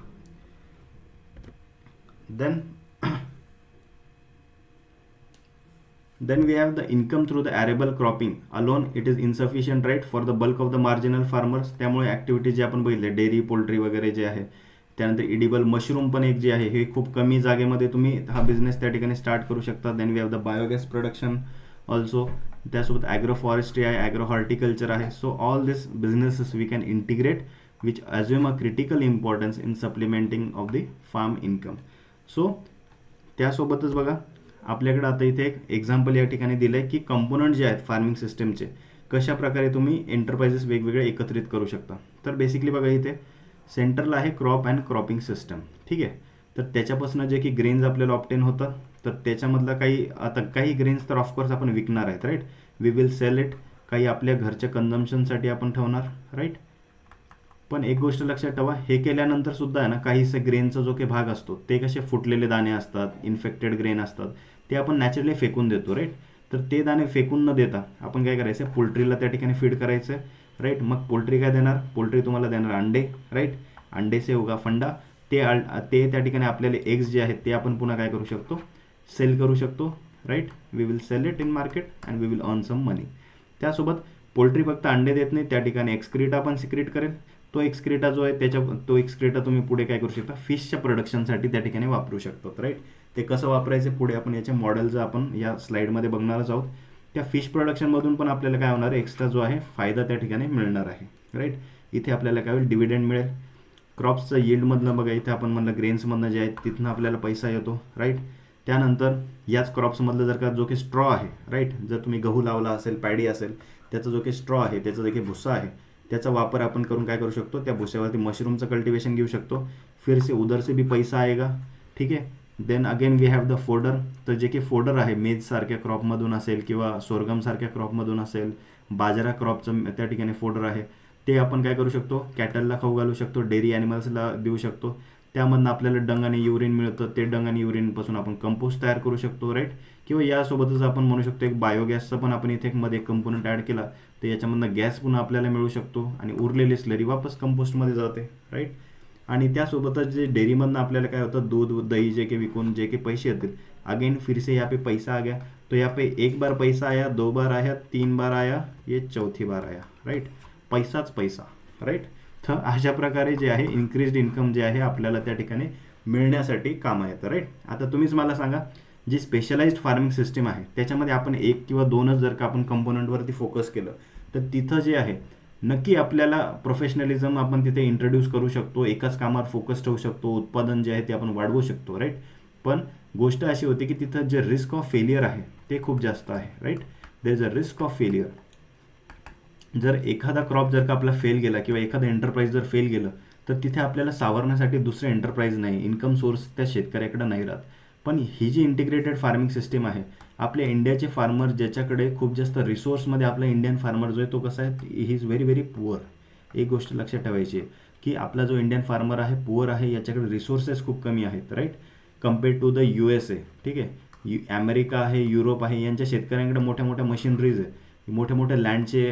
Then we have the income through the arable cropping. Alone it is insufficient, right, for the bulk of the marginal farmers. त्यामुळे ॲक्टिव्हिटी जे आपण बघितले, डेअरी, पोल्ट्री वगैरे जे आहे, त्यानंतर इडिबल मशरूम पण एक जे आहे, हे खूप कमी जागेमध्ये तुम्ही हा बिझनेस त्या ठिकाणी स्टार्ट करू शकता. Then we have the biogas production also, त्यासोबत ॲग्रो फॉरेस्ट्री आहे, ॲग्रो हॉर्टिकल्चर आहे. So all this businesses we can integrate which assume a critical importance in supplementing of the farm income. So त्यासोबतच बघा, आपल्याकडे आता इथे एक एक्झाम्पल या ठिकाणी दिलं आहे की कंपोनंट जे आहेत फार्मिंग सिस्टमचे कशा प्रकारे तुम्ही एंटरप्राइजेस वेगवेगळे एकत्रित करू शकता. तर बेसिकली बघा, इथे सेंटरला आहे क्रॉप अँड क्रॉपिंग सिस्टम, ठीक आहे. तर त्याच्यापासून जे की ग्रेन्स आपल्याला ऑप्टेन होतं, तर त्याच्यामधला काही ग्रेन्स तर ऑफकोर्स आपण विकणार आहेत, right, we will sell it. काही आपल्या घरच्या कन्झम्पशनसाठी आपण ठेवणार, राईट. पण एक गोष्ट लक्षात ठेवा, हे केल्यानंतर सुद्धा आहे ना, काहीसे ग्रेनचा जो काही भाग असतो ते कसे फुटलेले दाणे असतात, इन्फेक्टेड ग्रेन असतात, ते आपण नॅचरली फेकून देतो, राईट. तर ते दाणे फेकून न देता आपण काय करायचं, पोल्ट्रीला त्या ठिकाणी फीड करायचं, राईट. मग पोल्ट्री काय देणार, पोल्ट्री तुम्हाला देणार अंडे, राईट. अंडे से होगा फंडा. ते त्या ठिकाणी आपल्याला एग्स जे आहेत ते आपण पुन्हा काय करू शकतो, सेल करू शकतो, right. We will sell it in market and we will earn some money. त्यासोबत पोल्ट्री फक्त अंडे देत नाही, त्या ठिकाणी एक्सक्रीटा पण सिक्रेट करेल. तो एक्सक्रीटा जो आहे तो एक्सक्रीटा तुम्ही पुढे काय करू शकता, फिशच्या प्रोडक्शनसाठी त्या ठिकाणी वापरू शकतात, राईट. ते कसं वापरायचं पुढे आपण याच्या मॉडेलचं आपण या स्लाईडमध्ये बघणारच आहोत. त्या फिश प्रोडक्शनमधून पण आपल्याला काय होणार आहे, एक्स्ट्रा जो आहे फायदा त्या ठिकाणी मिळणार आहे, राईट. इथे आपल्याला काय होईल, डिव्हिडंड मिळेल. क्रॉप्सचं यील्डमधलं बघा, इथे आपण म्हणलं ग्रेन्समधनं जे आहे तिथनं आपल्याला पैसा येतो, राईट. त्यानंतर याच क्रॉप्समधलं जर का जो काही स्ट्रॉ आहे, राईट, जर तुम्ही गहू लावला असेल, पॅडी असेल, त्याचा जो काही स्ट्रॉ आहे, त्याचा जो काही भुसा आहे, त्याचा वापर आपण करून काय करू शकतो, त्या भुस्यावरती मशरूमचं कल्टिवेशन घेऊ शकतो. फिर से उधर से भी पैसा आएगा, ठीक आहे. Then again we have the fodder. तर जे की फोडर आहे मेज सारख्या क्रॉपमधून असेल किंवा सोरगम सारख्या क्रॉपमधून असेल, बाजरा क्रॉपचं त्या ठिकाणी फोडर आहे, ते आपण काय करू शकतो, कॅटलला खाऊ घालू शकतो, डेअरी ॲनिमल्सला देऊ शकतो. त्यामधनं आपल्याला डंग आणि युरिन मिळतं. ते डंग आणि युरिनपासून आपण कंपोस्ट तयार करू शकतो, राईट. किंवा यासोबतच आपण म्हणू शकतो एक बायोगॅसचा पण आपण इथे मध्ये कंपोनंट ॲड केला तर याच्यामधनं गॅस पुन्हा आपल्याला मिळू शकतो आणि उरलेली स्लरी वापस कंपोस्टमध्ये जाते, राईट. आणि त्यासोबतच जे डेअरीमधनं आपल्याला काय होतं, दूध दही जे काही विकून जे काही पैसे येतील, अगेन फिर से यहाँ पे पैसा आ गया. तो यहाँ पे एक बार पैसा आया, 2 बार आया, 3 बार आया, ये चौथी बार आया, राईट. पैसाच पैसा, राईट. तर अशा प्रकारे जे आहे इन्क्रीज्ड इन्कम जे आहे आपल्याला त्या ठिकाणी मिळण्यासाठी कामं येतं, राईट. आता तुम्हीच मला सांगा, जी स्पेशलाइज्ड फार्मिंग सिस्टीम आहे त्याच्यामध्ये आपण 1 किंवा 2च जर का आपण कंपोनंटवरती फोकस केलं तर तिथं जे आहे नक्की आपल्याला प्रोफेशनलिझम आपण तिथे इंट्रोड्यूस करू शकतो, एकाच कामावर फोकस ठेवू शकतो, उत्पादन जे आहे ते आपण वाढवू शकतो, राईट. पण गोष्ट अशी होती की तिथं जे रिस्क ऑफ फेलियर आहे ते खूप जास्त आहे, right. There is a risk of failure. जर एखादा क्रॉप जर का आपला फेल गेला किंवा एखादं एंटरप्राइज जर फेल गेलं तर तिथे आपल्याला सावरण्यासाठी दुसरं एंटरप्राइज नाही, इन्कम सोर्स त्या शेतकऱ्याकडे नाही राहत. पण ही जी इंटिग्रेटेड फार्मिंग सिस्टीम आहे, आपल्या इंडियाचे फार्मर ज्याच्याकडे खूप जास्त रिसोर्समध्ये आपला इंडियन फार्मर जो आहे तो कसा आहे, he is very very poor. एक गोष्ट लक्षात ठेवायची आहे की आपला जो इंडियन फार्मर आहे पुअर आहे, याच्याकडे रिसोर्सेस खूप कमी आहेत, right, compared to the USA, ठीक आहे. अमेरिका आहे, युरोप आहे, यांच्या शेतकऱ्यांकडे मोठ्या मोठ्या मशिनरीज आहे, मोठे मोठे लँडचे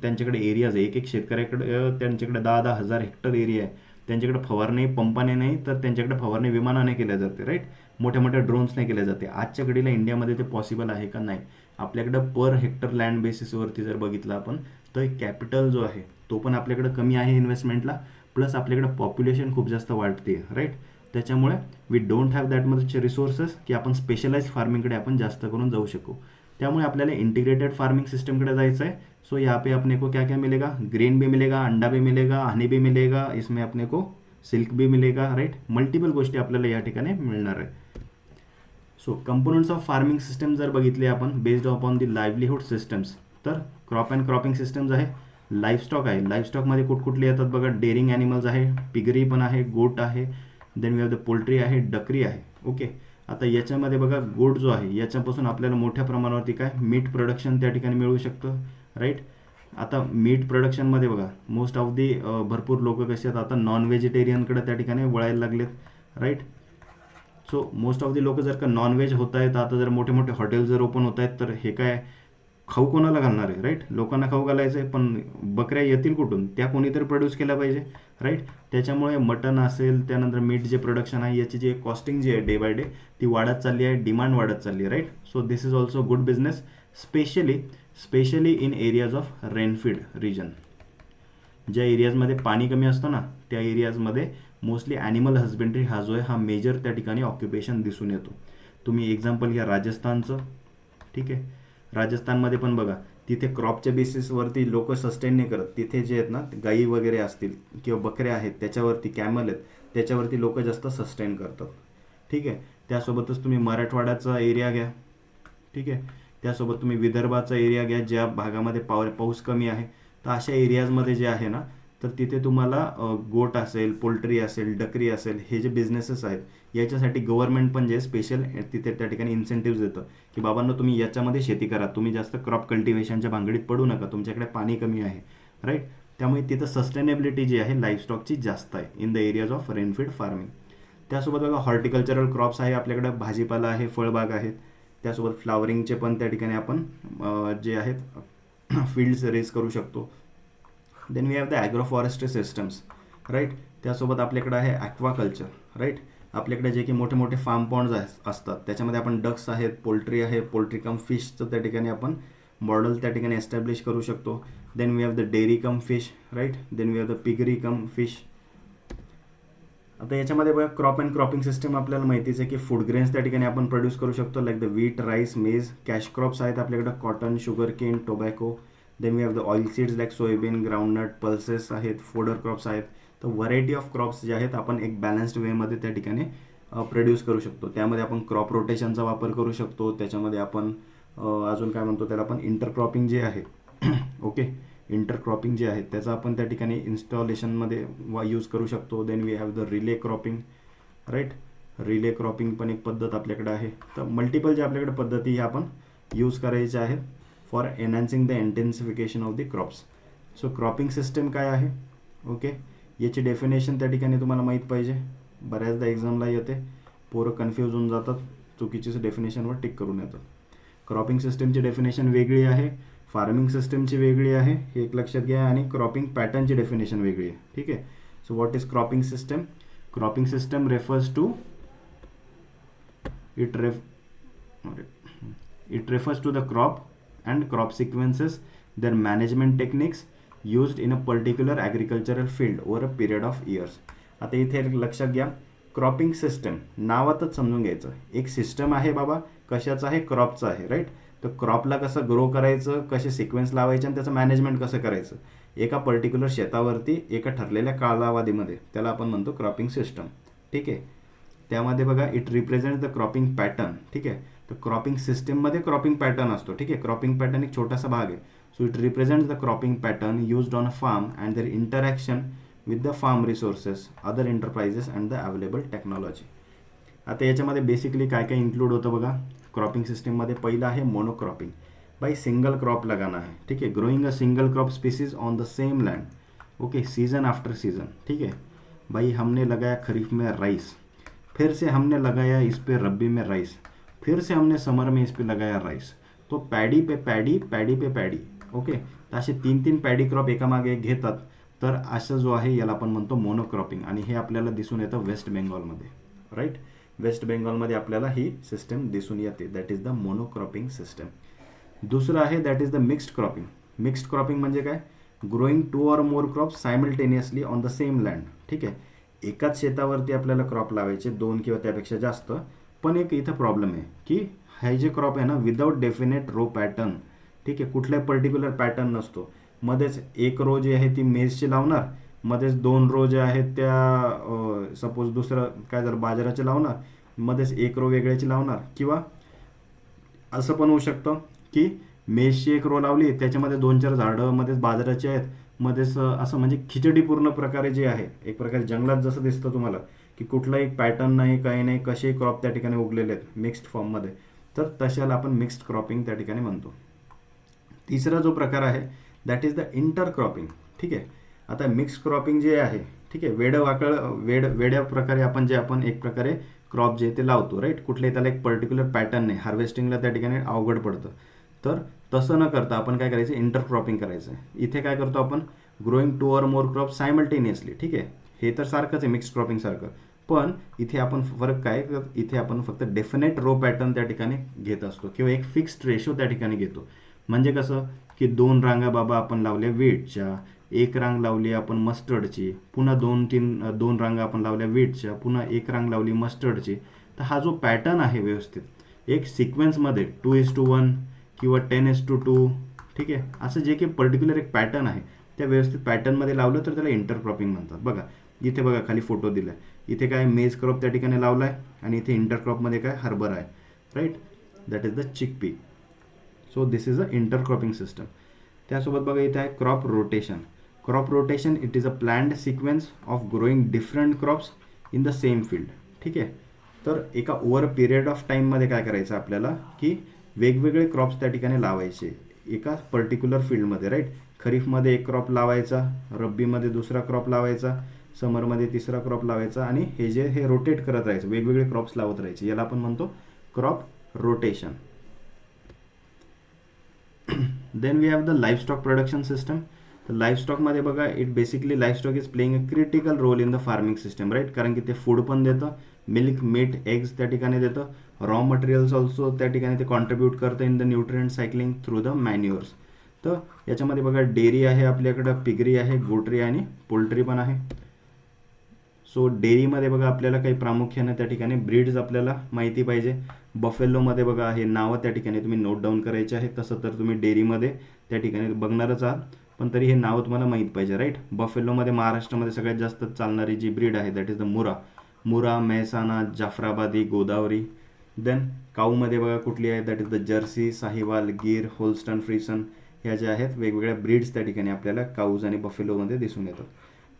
त्यांच्याकडे एरियाज आहे. एक शेतकऱ्याकडे त्यांच्याकडे 10,000 हजार हेक्टर एरिया आहे. त्यांच्याकडे फवारणी पंपाने नाही तर त्यांच्याकडे फवारणी विमानाने केल्या जाते, राईट. मोठ्या मोठ्या ड्रोन्सने केल्या जाते. आजच्या घडीला इंडियामध्ये ते पॉसिबल आहे का, नाही. आपल्याकडं पर हेक्टर लँड बेसिसवरती जर बघितलं आपण तर कॅपिटल जो आहे तो पण आपल्याकडे कमी आहे इन्व्हेस्टमेंटला, प्लस आपल्याकडे पॉप्युलेशन खूप जास्त वाढते, राईट. त्याच्यामुळे we don't have that much resources की आपण स्पेशलाइज फार्मिंगकडे आपण जास्त करून जाऊ शकू. त्यामुळे आपल्याला इंटिग्रेटेड फार्मिंग सिस्टमकडे जायचं आहे. सो यहाँ पे अपने को क्या क्या मिलेगा, ग्रेन भी मिलेगा, अंडा भी मिलेगा, हनी भी मिलेगा, इसमें अपने को सिल्क भी मिलेगा, राईट. मल्टिपल गोष्टी आपल्याला या ठिकाणी मिळणार आहे. So components of farming system जर बघितले आपण based upon the livelihood systems, तर क्रॉप अँड क्रॉपिंग सिस्टम्स आहे, लाईफस्टॉक आहे. लाईफस्टॉकमध्ये कुठकुठले येतात बघा, डेअरिंग ॲनिमल्स आहे, पिगरी पण आहे, गोट आहे, then we have the poultry आहे, डकरी आहे, ओके. आता याच्यामध्ये बघा गोट जो आहे याच्यापासून आपल्याला मोठ्या प्रमाणावरती काय मीट प्रोडक्शन त्या ठिकाणी मिळू शकतं, राईट. आता मीट प्रोडक्शनमध्ये बघा मोस्ट ऑफ दी भरपूर लोक कसे आहेत आता नॉन व्हेजिटेरियनकडे त्या ठिकाणी वळायला लागलेत, right. So most of the लोक जर का नॉनव्हेज होत आहेत, आता जर मोठे मोठे हॉटेल जर ओपन होत आहेत तर हे काय खाऊ कोणाला घालणार आहे, राईट. लोकांना खाऊ घालायचं आहे पण बकऱ्या येतील कुठून, त्या कोणीतरी प्रोड्यूस केल्या पाहिजे, राईट. त्याच्यामुळे मटन असेल त्यानंतर मीट जे प्रोडक्शन आहे याची जे कॉस्टिंग जी आहे डे बाय डे ती वाढत चालली आहे, डिमांड वाढत चालली आहे, right. So this is also good business, specially in areas of rainfed region. ज्या एरियाजमध्ये पाणी कमी असतं ना त्या एरियाजमध्ये मोस्टली ॲनिमल हजबेंड्री हा जो आहे हा मेजर त्या ठिकाणी ऑक्युपेशन दिसून येतो. तुम्ही एक्झाम्पल घ्या राजस्थानचं, ठीक आहे. राजस्थानमध्ये पण बघा तिथे क्रॉपच्या बेसिसवरती लोक सस्टेन नाही करत. तिथे जे आहेत ना गाई वगैरे असतील किंवा बकऱ्या आहेत त्याच्यावरती, कॅमल आहेत त्याच्यावरती लोक जास्त सस्टेन करतात, ठीक आहे. त्यासोबतच तुम्ही मराठवाड्याचा एरिया घ्या, ठीक आहे. त्यासोबत तुम्ही विदर्भाचा एरिया घ्या ज्या भागामध्ये पाऊस कमी आहे. तर अशा एरियाजमध्ये जे आहे ना तर तिथे तुम्हाला गोट असेल, पोल्ट्री असेल, डकरी असेल, हे जे बिझनेसेस आहेत याच्यासाठी गव्हर्नमेंट पण जे स्पेशल तिथे त्या ठिकाणी इन्सेंटिव्स देतं की बाबांनो तुम्ही याच्यामध्ये शेती करा, तुम्ही जास्त क्रॉप कल्टिव्हेशनच्या भांगडीत पडू नका, तुमच्याकडे पाणी कमी आहे, राईट. त्यामुळे तिथं सस्टेनेबिलिटी जी आहे लाईफस्टॉकची जास्त आहे in the areas of rainfed farming. त्यासोबत बघा हॉर्टिकल्चरल क्रॉप्स आहे, आपल्याकडे भाजीपाला आहे, फळबाग आहेत. त्यासोबत फ्लावरिंगचे पण त्या ठिकाणी आपण जे आहेत फील्ड्स रेज करू शकतो. Then we have the agro forestry systems, right. त्यासोबत आपल्याकडे आहे ॲक्वाकल्चर, राईट. आपल्याकडे जे की मोठे मोठे फार्म पॉन्ड्स असतात त्याच्यामध्ये आपण डक्स आहेत, पोल्ट्री आहे, पोल्ट्री कम फिशचं त्या ठिकाणी आपण मॉडेल त्या ठिकाणी एस्टॅब्लिश करू शकतो. Then we have the dairy cum fish, right. Then we have the piggery cum fish. आता याच्यामध्ये बघा क्रॉप अँड क्रॉपिंग सिस्टम आपल्याला माहितीच आहे की फूड ग्रेन्स त्या ठिकाणी आपण प्रोड्यूस करू शकतो like the wheat, rice, maize. Cash crops आहेत आपल्याकडे cotton, sugar cane, tobacco. Then we have the oil seeds like soybean, groundnut, pulses आहेत, फोडर क्रॉप्स आहेत. तर व्हरायटी ऑफ क्रॉप्स जे आहेत आपण एक बॅलन्स्ड वेमध्ये त्या ठिकाणी प्रोड्यूस करू शकतो. त्यामध्ये आपण क्रॉप रोटेशनचा वापर करू शकतो. त्याच्यामध्ये आपण अजून काय म्हणतो त्याला आपण इंटरक्रॉपिंग जे आहे ओके इंटरक्रॉपिंग जे आहे त्याचा आपण त्या ठिकाणी इन्स्टॉलेशनमध्ये यूज करू शकतो. Then we have the relay cropping, right. Relay cropping पण एक पद्धत आपल्याकडे आहे. तर मल्टिपल जे आपल्याकडे पद्धती ह्या आपण यूज करायच्या आहेत for enhancing the intensification of the crops. So cropping system काय आहे, ओके, याची डेफिनेशन त्या ठिकाणी तुम्हाला माहीत पाहिजे. बऱ्याचदा एक्झामला येते, पोरं कन्फ्यूज होऊन जातात, चुकीचीच डेफिनेशनवर टिक करून येतात. क्रॉपिंग सिस्टमची डेफिनेशन वेगळी आहे, फार्मिंग सिस्टमची वेगळी आहे, हे एक लक्षात घ्या, आणि क्रॉपिंग पॅटर्नची डेफिनेशन वेगळी आहे. ठीक आहे. So what is cropping system? Cropping system refers to it refers to the crop and crop sequences, their management techniques used in a particular agricultural field over a period of years. आता इथे लक्षात घ्या, क्रॉपिंग सिस्टम नावातच समजून घ्यायचं, एक सिस्टम आहे बाबा, कशाचं आहे, क्रॉपचं आहे, राईट. तर क्रॉपला कसं ग्रो करायचं, कसे सिक्वेन्स लावायचे आणि त्याचं मॅनेजमेंट कसं करायचं एका पर्टिक्युलर शेतावरती एका ठरलेल्या कालावधीमध्ये, त्याला आपण म्हणतो क्रॉपिंग सिस्टम. ठीक आहे. त्यामध्ये बघा, it represent the cropping pattern. ठीक आहे. तर क्रॉपिंग सिस्टममध्ये क्रॉपिंग पॅटर्न असतो. ठीक आहे. क्रॉपिंग पॅटर्न एक छोटासा भाग आहे. So it represents the cropping pattern used on a farm and their interaction with the farm resources, other enterprises and the available technology. आता याच्यामध्ये बेसिकली काय काय इन्क्लूड होतं बघा क्रॉपिंग सिस्टममध्ये. पहिलं आहे मोनोक्रॉपिंग. बाई सिंगल क्रॉप लगाना है. ठीक है. Growing a single crop species on the same land, okay, season after season. ठीक है. भाई हमने लगाया खरीफ में राइस, फिर से हमने लगाया इस पे रब्बी में राइस, फिर से हमने समर में इस पे लगाया राइस. तो पॅडी पे पॅडी, पॅडी पे पॅडी. ओके. तर असे 3-3 पॅडी क्रॉप एकामागे एक घेतात. तर असं जो आहे याला आपण म्हणतो मोनोक्रॉपिंग, आणि हे आपल्याला दिसून येतं वेस्ट बेंगॉलमध्ये, राईट. वेस्ट बेंगॉलमध्ये आपल्याला ही सिस्टम दिसून येते, that is the monocropping system. दुसरं आहे that is the mixed cropping. Mixed cropping म्हणजे काय? Growing 2 or more crops simultaneously on the same land. ठीक आहे. एकाच शेतावरती आपल्याला क्रॉप लावायचे, 2 किंवा त्यापेक्षा जास्त. पण एक इथं प्रॉब्लेम आहे की हे जे क्रॉप आहे ना, विदाउट डेफिनेट रो पॅटर्न. ठीक आहे. कुठलाही पर्टिक्युलर पॅटर्न नसतो. मध्येच एक रो जी आहे ती मेजची लावणार, मध्येच 2 रो जे आहेत त्या सपोज दुसरं काय झालं बाजाराचे लावणार, मध्येच एक रो वेगळ्याची लावणार. किंवा असं पण होऊ शकतं की मेजची एक रो लावली, त्याच्यामध्ये 2-4 झाडं मध्येच बाजाराची आहेत, मध्येच असं म्हणजे खिचडी पूर्ण प्रकारे जे आहे, एक प्रकारे जंगलात जसं दिसतं तुम्हाला की कुठलाही पॅटर्न नाही, काही नाही, कसे क्रॉप त्या ठिकाणी उगलेले आहेत मिक्स्ड फॉर्ममध्ये, तर तशाला आपण मिक्स्ड क्रॉपिंग त्या ठिकाणी म्हणतो. तिसरा जो प्रकार आहे दॅट इज द इंटरक्रॉपिंग. ठीक आहे. आता मिक्स्ड क्रॉपिंग जे आहे, ठीक आहे, वेड्या प्रकारे आपण एक प्रकारे क्रॉप जे ते लावतो, राईट. कुठल्याही त्याला एक पर्टिक्युलर पॅटर्न नाही, हार्वेस्टिंगला त्या ठिकाणी अवघड पडतं. तर तसं न करता आपण काय करायचं, इंटरक्रॉपिंग करायचं आहे. इथे काय करतो आपण, growing 2 or more crop simultaneously. ठीक आहे. हे तर सारखंच आहे मिक्स्ड क्रॉपिंग सारखं, पण इथे आपण फरक काय, इथे आपण फक्त डेफिनेट रो पॅटर्न त्या ठिकाणी घेत असतो किंवा एक फिक्स्ड रेशो त्या ठिकाणी घेतो. म्हणजे कसं की 2 रांगा बाबा आपण लावल्या वीटच्या, 1 रांग लावली आपण मस्टर्डची, पुन्हा 2 रांगा आपण लावल्या वीटच्या, पुन्हा 1 रांग लावली मस्टर्डची. तर हा जो पॅटर्न आहे व्यवस्थित एक सिक्वेन्समध्ये 2:1 किंवा 10:2, ठीक आहे, असं जे काही पर्टिक्युलर एक पॅटर्न आहे त्या व्यवस्थित पॅटर्नमध्ये लावलं तर त्याला इंटरक्रॉपिंग म्हणतात. बघा इथे बघा खाली फोटो दिला आहे, इथे काय मेज क्रॉप त्या ठिकाणी लावला आहे आणि इथे इंटरक्रॉपमध्ये काय हर्बर आहे, right. That is the chickpea. So this is a intercropping system. त्यासोबत बघा इथे आहे crop rotation. Crop rotation it is a planned sequence of growing different crops in the same field. ठीक आहे. तर एका ओव्हर अ पिरियड ऑफ टाईममध्ये काय करायचं आपल्याला की वेगवेगळे क्रॉप्स त्या ठिकाणी लावायचे एका पर्टिक्युलर फील्डमध्ये, राईट. खरीफमध्ये एक क्रॉप लावायचा, रब्बीमध्ये दुसरा क्रॉप लावायचा, समरमध्ये तिसरा क्रॉप लावायचा, आणि हे रोटेट करत राहायचं, वेगवेगळे क्रॉप्स लावत राहायचे. याला आपण म्हणतो crop rotation. Then we have the livestock production system. तर लाईफस्टॉकमध्ये बघा it basically livestock is playing a critical role in the farming system, right. कारण की ते फूड पण देतं, मिल्क, मीट, एग्स त्या ठिकाणी देतं, रॉ मटेरियल्स ऑल्सो त्या ठिकाणी ते कॉन्ट्रीब्यूट करतं in the nutrient cycling through the मॅन्युअर्स. तर याच्यामध्ये बघा डेअरी आहे आपल्याकडं, पिगरी आहे, गोट्री आणि पोल्ट्री पण आहे. सो डेअरीमध्ये बघा आपल्याला काही प्रामुख्याने त्या ठिकाणी ब्रीड्स आपल्याला माहिती पाहिजे. बफेलोमध्ये बघा हे नावं त्या ठिकाणी तुम्ही नोट डाऊन करायचे आहे, तसं तर तुम्ही डेअरीमध्ये त्या ठिकाणी बघणारच आहात, पण तरी हे नावं तुम्हाला माहीत पाहिजे, राईट. बफेलोमध्ये महाराष्ट्रामध्ये सगळ्यात जास्त चालणारी जी ब्रीड आहे that is the Murrah, Mehsana, Jafarabadi, Godavari. Then काऊमध्ये बघा कुठली आहे that is the Jersey, Sahiwal, Gir, Holstein Friesian. ह्या ज्या आहेत वेगवेगळ्या ब्रीड्स त्या ठिकाणी आपल्याला काऊज आणि बफेलोमध्ये दिसून येतात.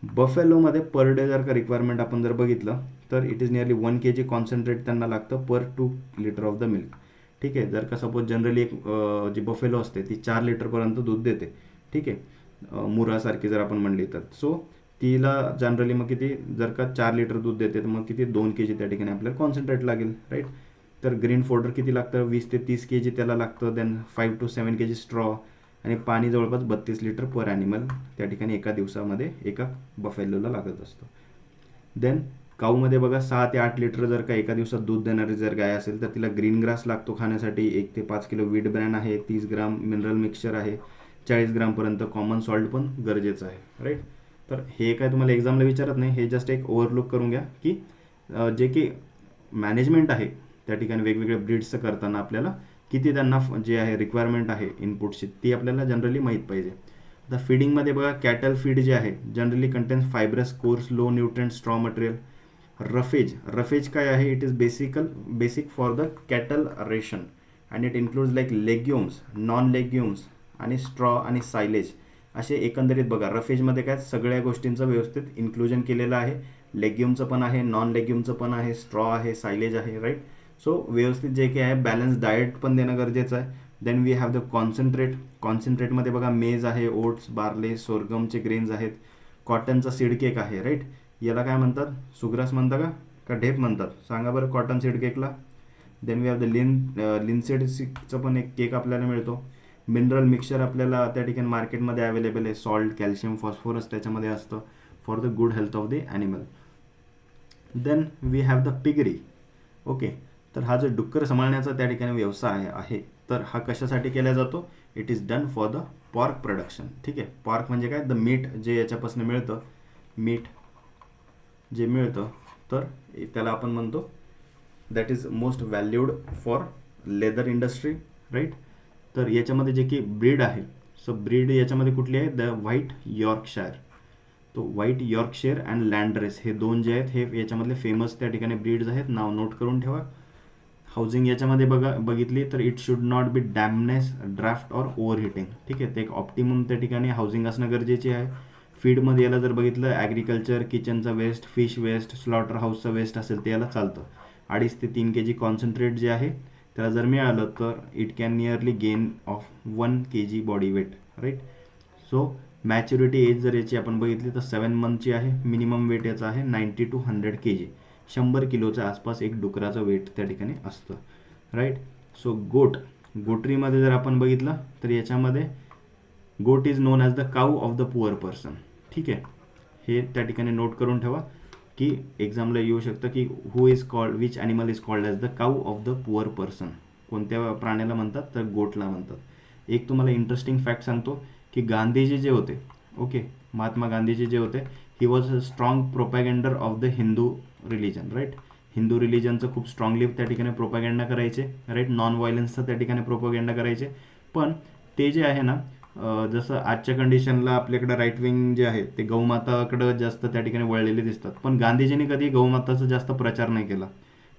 बफेलोमध्ये पर डे जर का रिक्वायरमेंट आपण जर बघितलं तर it is nearly 1 kg concentrate त्यांना लागतं पर 2 लिटर ऑफ द मिल्क. ठीक आहे. जर का सपोज जनरली एक जी बफेलो असते ती 4 लिटरपर्यंत दूध देते. ठीक आहे. मुरासारखी जर आपण म्हणली तर सो तिला जनरली मग किती जर का 4 लिटर दूध देते तर मग किती 2 kg त्या ठिकाणी आपल्याला कॉन्सन्ट्रेट लागेल. राईट. तर ग्रीन फोडर किती लागतं 20 ते 30 kg त्याला लागतं. देन 5 to 7 kg स्ट्रॉ आणि पाणी जवळपास 32 लिटर पर ॲनिमल त्या ठिकाणी एका दिवसामध्ये एका बफेलोला लागत असतं. देन काऊमध्ये बघा 6 ते 8 लिटर जर का एका दिवसात दूध देणारी जर गाय असेल तर तिला ग्रीन ग्रास लागतो खाण्यासाठी. 1 ते 5 किलो व्हीट ब्रॅन आहे. 30 ग्राम मिनरल मिक्सचर आहे. 40 ग्रामपर्यंत कॉमन सॉल्ट पण गरजेचं आहे. राईट. तर हे काय तुम्हाला एक्झामला विचारत नाही, हे जस्ट एक ओव्हरलुक करून घ्या की जे की मॅनेजमेंट आहे त्या ठिकाणी वेगवेगळ्या ब्रीड्सचं करताना आपल्याला किती त्यांना जे आहे रिक्वायरमेंट आहे इनपुटची ती आपल्याला जनरली माहीत पाहिजे. आता फिडिंगमध्ये बघा कॅटल फीड जे आहे generally contains fibrous coarse low nutrient straw material. Roughage काय आहे it is basic for the cattle ration and it includes like legumes, non legumes आणि स्ट्रॉ आणि सायलेज असे एकंदरीत बघा रफेजमध्ये काय सगळ्या गोष्टींचं व्यवस्थित इन्क्लुजन केलेलं आहे. लेग्युमचं पण आहे, नॉन लेग्युमचं पण आहे, स्ट्रॉ आहे, सायलेज आहे. राईट. सो व्यवस्थित जे काही आहे बॅलन्स डाएट पण देणं गरजेचं आहे. देन वी हॅव द कॉन्सन्ट्रेटमध्ये बघा मेज आहे, ओट्स, बार्ले, सोरगमचे ग्रेन्स आहेत, कॉटनचा सीड केक आहे. राईट. याला काय म्हणतात सुग्रास म्हणता का ढेप म्हणतात सांगा बरं कॉटन सीड केकला. देन वी हॅव द लिनसीडचं पण एक केक आपल्याला मिळतो. मिनरल मिक्सचर आपल्याला त्या ठिकाणी मार्केटमध्ये अवेलेबल आहे. सॉल्ट, कॅल्शियम, फॉस्फरस त्याच्यामध्ये असतं for the good health of the animal. Then we have the piggery. Okay. तर हा जो डुक्कर सांभाळण्याचा त्या ठिकाणी व्यवसाय आहे तर हा कशासाठी केला जातो it is done for the pork production. ठीक आहे. पॉर्क म्हणजे काय द मीट जे याच्यापासून मिळतं, मीट जे मिळतं तर त्याला आपण म्हणतो that is most valued for leather industry. Right. तर याच्यामध्ये जे की ब्रीड आहे सो ब्रीड याच्यामध्ये कुठली आहे द व्हाईट यॉर्कशायर. तो व्हाईट यॉर्कशायर अँड लँडरेस हे दोन जे आहेत हे याच्यामधले फेमस त्या ठिकाणी ब्रीड्स आहेत. नाव नोट करून ठेवा. हाऊसिंग याच्यामध्ये बघितली तर it should not be dampness, draft और ओव्हर हिटिंग. ठीक आहे. ते एक ऑप्टिमम त्या ठिकाणी हाऊसिंग असणं गरजेचे आहे. फीडमध्ये याला जर बघितलं ॲग्रिकल्चर, किचनचा वेस्ट, फिश वेस्ट, स्लॉटर हाऊसचा वेस्ट असेल ते याला चालतं. 2.5 ते 3 kg कॉन्सन्ट्रेट जे आहे त्याला जर मिळालं तर it can nearly gain of 1 kg body weight. Right. So maturity age जर याची आपण बघितली तर 7 मंथची आहे. मिनिमम वेट याचा आहे 90 to 100 kg. 100 किलोच्या आसपास एक डुकराचं वेट त्या ठिकाणी असतं. राईट. सो गोटरीमध्ये जर आपण बघितलं तर याच्यामध्ये गोट is non as the cow of the poor person. ठीक आहे. हे त्या ठिकाणी नोट करून ठेवा की एक्झामला येऊ शकतं की who is called which animal is called as the cow of the poor person. कोणत्या प्राण्याला म्हणतात तर गोटला म्हणतात. एक तुम्हाला इंटरेस्टिंग फॅक्ट सांगतो की गांधीजी जे होते, ओके, महात्मा गांधीजी जे होते he was a strong propagander of the Hindu religion. Right. Hindu रिलिजनचं खूप स्ट्रॉंगली त्या ठिकाणी प्रोपॅगेंडा करायचे. राईट. नॉन व्हायलन्सचा त्या ठिकाणी प्रोपॅगेंडा करायचे. पण ते जे आहे ना जसं आजच्या कंडिशनला आपल्याकडं राईट विंग जे आहे ते गौमाताकडं जास्त त्या ठिकाणी वळलेले दिसतात. पण गांधीजींनी कधी गौमाताचा जास्त प्रचार नाही केला.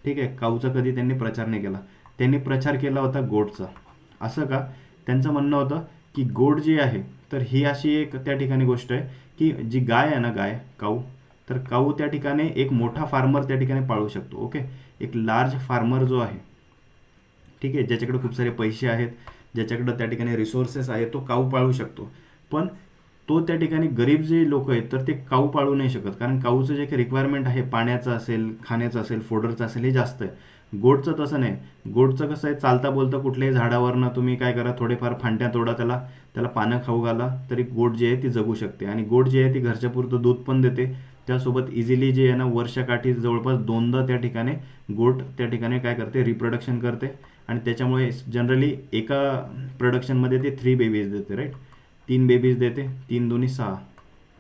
ठीक आहे. काऊचा कधी त्यांनी प्रचार नाही केला. त्यांनी प्रचार केला होता गोटचा. असं का? त्यांचं म्हणणं होतं की गोट जी आहे तर ही अशी एक त्या ठिकाणी गोष्ट आहे की जी गाय आहे ना काऊ, तर काऊ त्या ठिकाणी एक मोठा फार्मर त्या ठिकाणी पाळू शकतो. ओके. एक लार्ज फार्मर जो आहे, ठीक आहे, ज्याच्याकडे खूप सारे पैसे आहेत, ज्याच्याकडं त्या ठिकाणी रिसोर्सेस आहे तो काऊ पाळू शकतो. पण तो त्या ठिकाणी गरीब जे लोक आहेत तर ते काऊ पाळू नाही शकत कारण काऊचं जे काही रिक्वायरमेंट आहे पाण्याचं असेल, खाण्याचं असेल, फोडरचं असेल हे जास्त आहे. गोटचं तसं नाही. गोटचं कसं आहे चालता बोलता कुठल्याही झाडावरनं तुम्ही काय करा थोडेफार फांट्या तोडा, त्याला पानं खाऊ घाला तरी गोट जी आहे ती जगू शकते. आणि गोट जी आहे ती घरच्या पुरतं दूध पण देते. त्यासोबत इझिली जे आहे ना वर्षाकाठी जवळपास 2दा त्या ठिकाणी गोट त्या ठिकाणी काय करते रिप्रोडक्शन करते आणि त्याच्यामुळे जनरली एका प्रोडक्शनमध्ये ते 3 बेबीज देते. राईट. 3 बेबीज देते. 3 दूनी 6.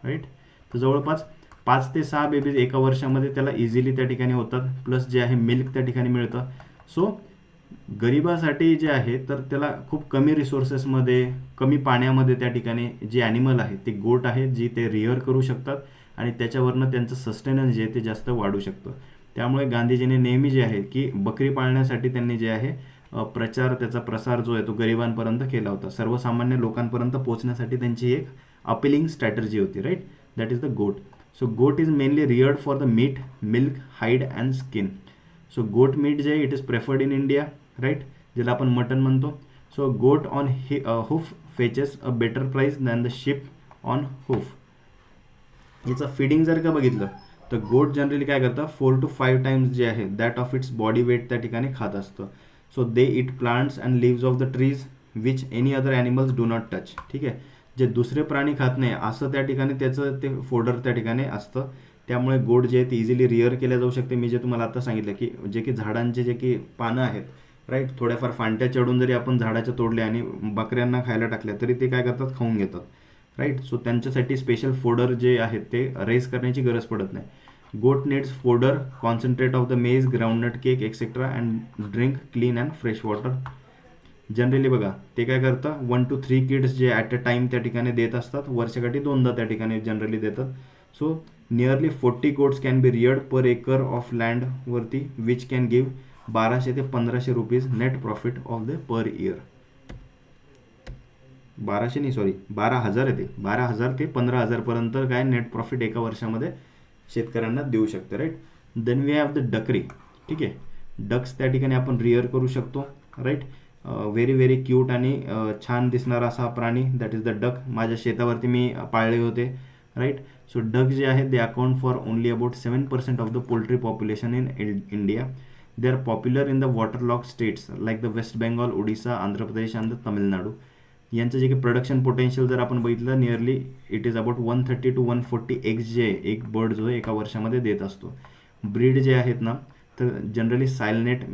राईट. तर जवळपास 5 ते 6 बेबीज एका वर्षामध्ये त्याला इझिली त्या ठिकाणी होतात. प्लस जे आहे मिल्क त्या ठिकाणी मिळतं. सो गरिबासाठी जे आहे तर त्याला खूप कमी रिसोर्सेसमध्ये, कमी पाण्यामध्ये त्या ठिकाणी जे ॲनिमल आहे ते गोट आहे जी ते रिअर करू शकतात आणि त्याच्यावरनं त्यांचं सस्टेनन्स जे आहे ते जास्त वाढू शकतं. त्यामुळे गांधीजींनी नेहमी जे आहे की बकरी पाळण्यासाठी त्यांनी जे आहे प्रचार, त्याचा प्रसार जो आहे तो गरिबांपर्यंत केला होता. सर्वसामान्य लोकांपर्यंत पोहोचण्यासाठी त्यांची एक अपिलिंग स्ट्रॅटर्जी होती, right. That is the goat. So goat is mainly reared for the meat, milk, hide and skin. So goat meat जे आहे it is preferred in India, right, ज्याला आपण मटन म्हणतो. So goat on hoof fetches a better price than the sheep on hoof. याचं फिडिंग जर का बघितलं तर गोट जनरली काय करतं, 4 to 5 टाइम्स जे आहे that of its body weight त्या ठिकाणी खात असतं. So they eat plants and leaves of the trees which any other animals do not touch. ठीक आहे, जे दुसरे प्राणी खात नाही असं त्या ठिकाणी त्याचं ते फोडर त्या ठिकाणी असतं. त्यामुळे गोट जे आहे ते इझिली रिअर केल्या जाऊ शकते. मी जे तुम्हाला आता सांगितलं की जे की झाडांचे जे की पानं आहेत, राईट, थोड्याफार फांट्या चढून जरी आपण झाडाच्या तोडल्या आणि बकऱ्यांना खायला टाकल्या तरी ते काय करतात, खाऊन घेतात, राईट. सो त्यांच्यासाठी स्पेशल फोडर जे आहेत ते रेस करण्याची गरज पडत नाही. Goat needs fodder, concentrate of the maize, groundnut cake etcetera and drink clean and fresh water. Generally बघा ते काय करतं, 1 to 3 किड्स जे ॲट अ टाईम त्या ठिकाणी देत असतात, वर्षाकाठी 2दा त्या ठिकाणी जनरली देतात. So nearly 40 goats can be reared per acre of लँडवरती विच कॅन गिव्ह 1200 ते 1500 rupees net profit of the per year. 12,000 येते, 12,000 ते 15,000 काय नेट प्रॉफिट एका वर्षामध्ये शेतकऱ्यांना देऊ शकते, right. Then we have the duckery. ठीक आहे, डक्स त्या ठिकाणी आपण रिअर करू शकतो, राईट. व्हेरी व्हेरी क्यूट आणि छान दिसणारा असा हा प्राणी, दॅट इज द डक. माझ्या शेतावरती मी पाळले होते, राईट. सो डक जे आहेत they account for only about 7% of the poultry population in India. They are popular in the waterlogged states like the West Bengal, Odisha, Andhra Pradesh and the Tamil Nadu. यांचं जे काही प्रोडक्शन पोटेन्शियल जर आपण बघितलं, nearly it is about 130 to 140 eggs जे एक बर्ड जो आहे एका वर्षामध्ये देत असतो. ब्रीड जे आहेत ना, तर जनरली सायलनेट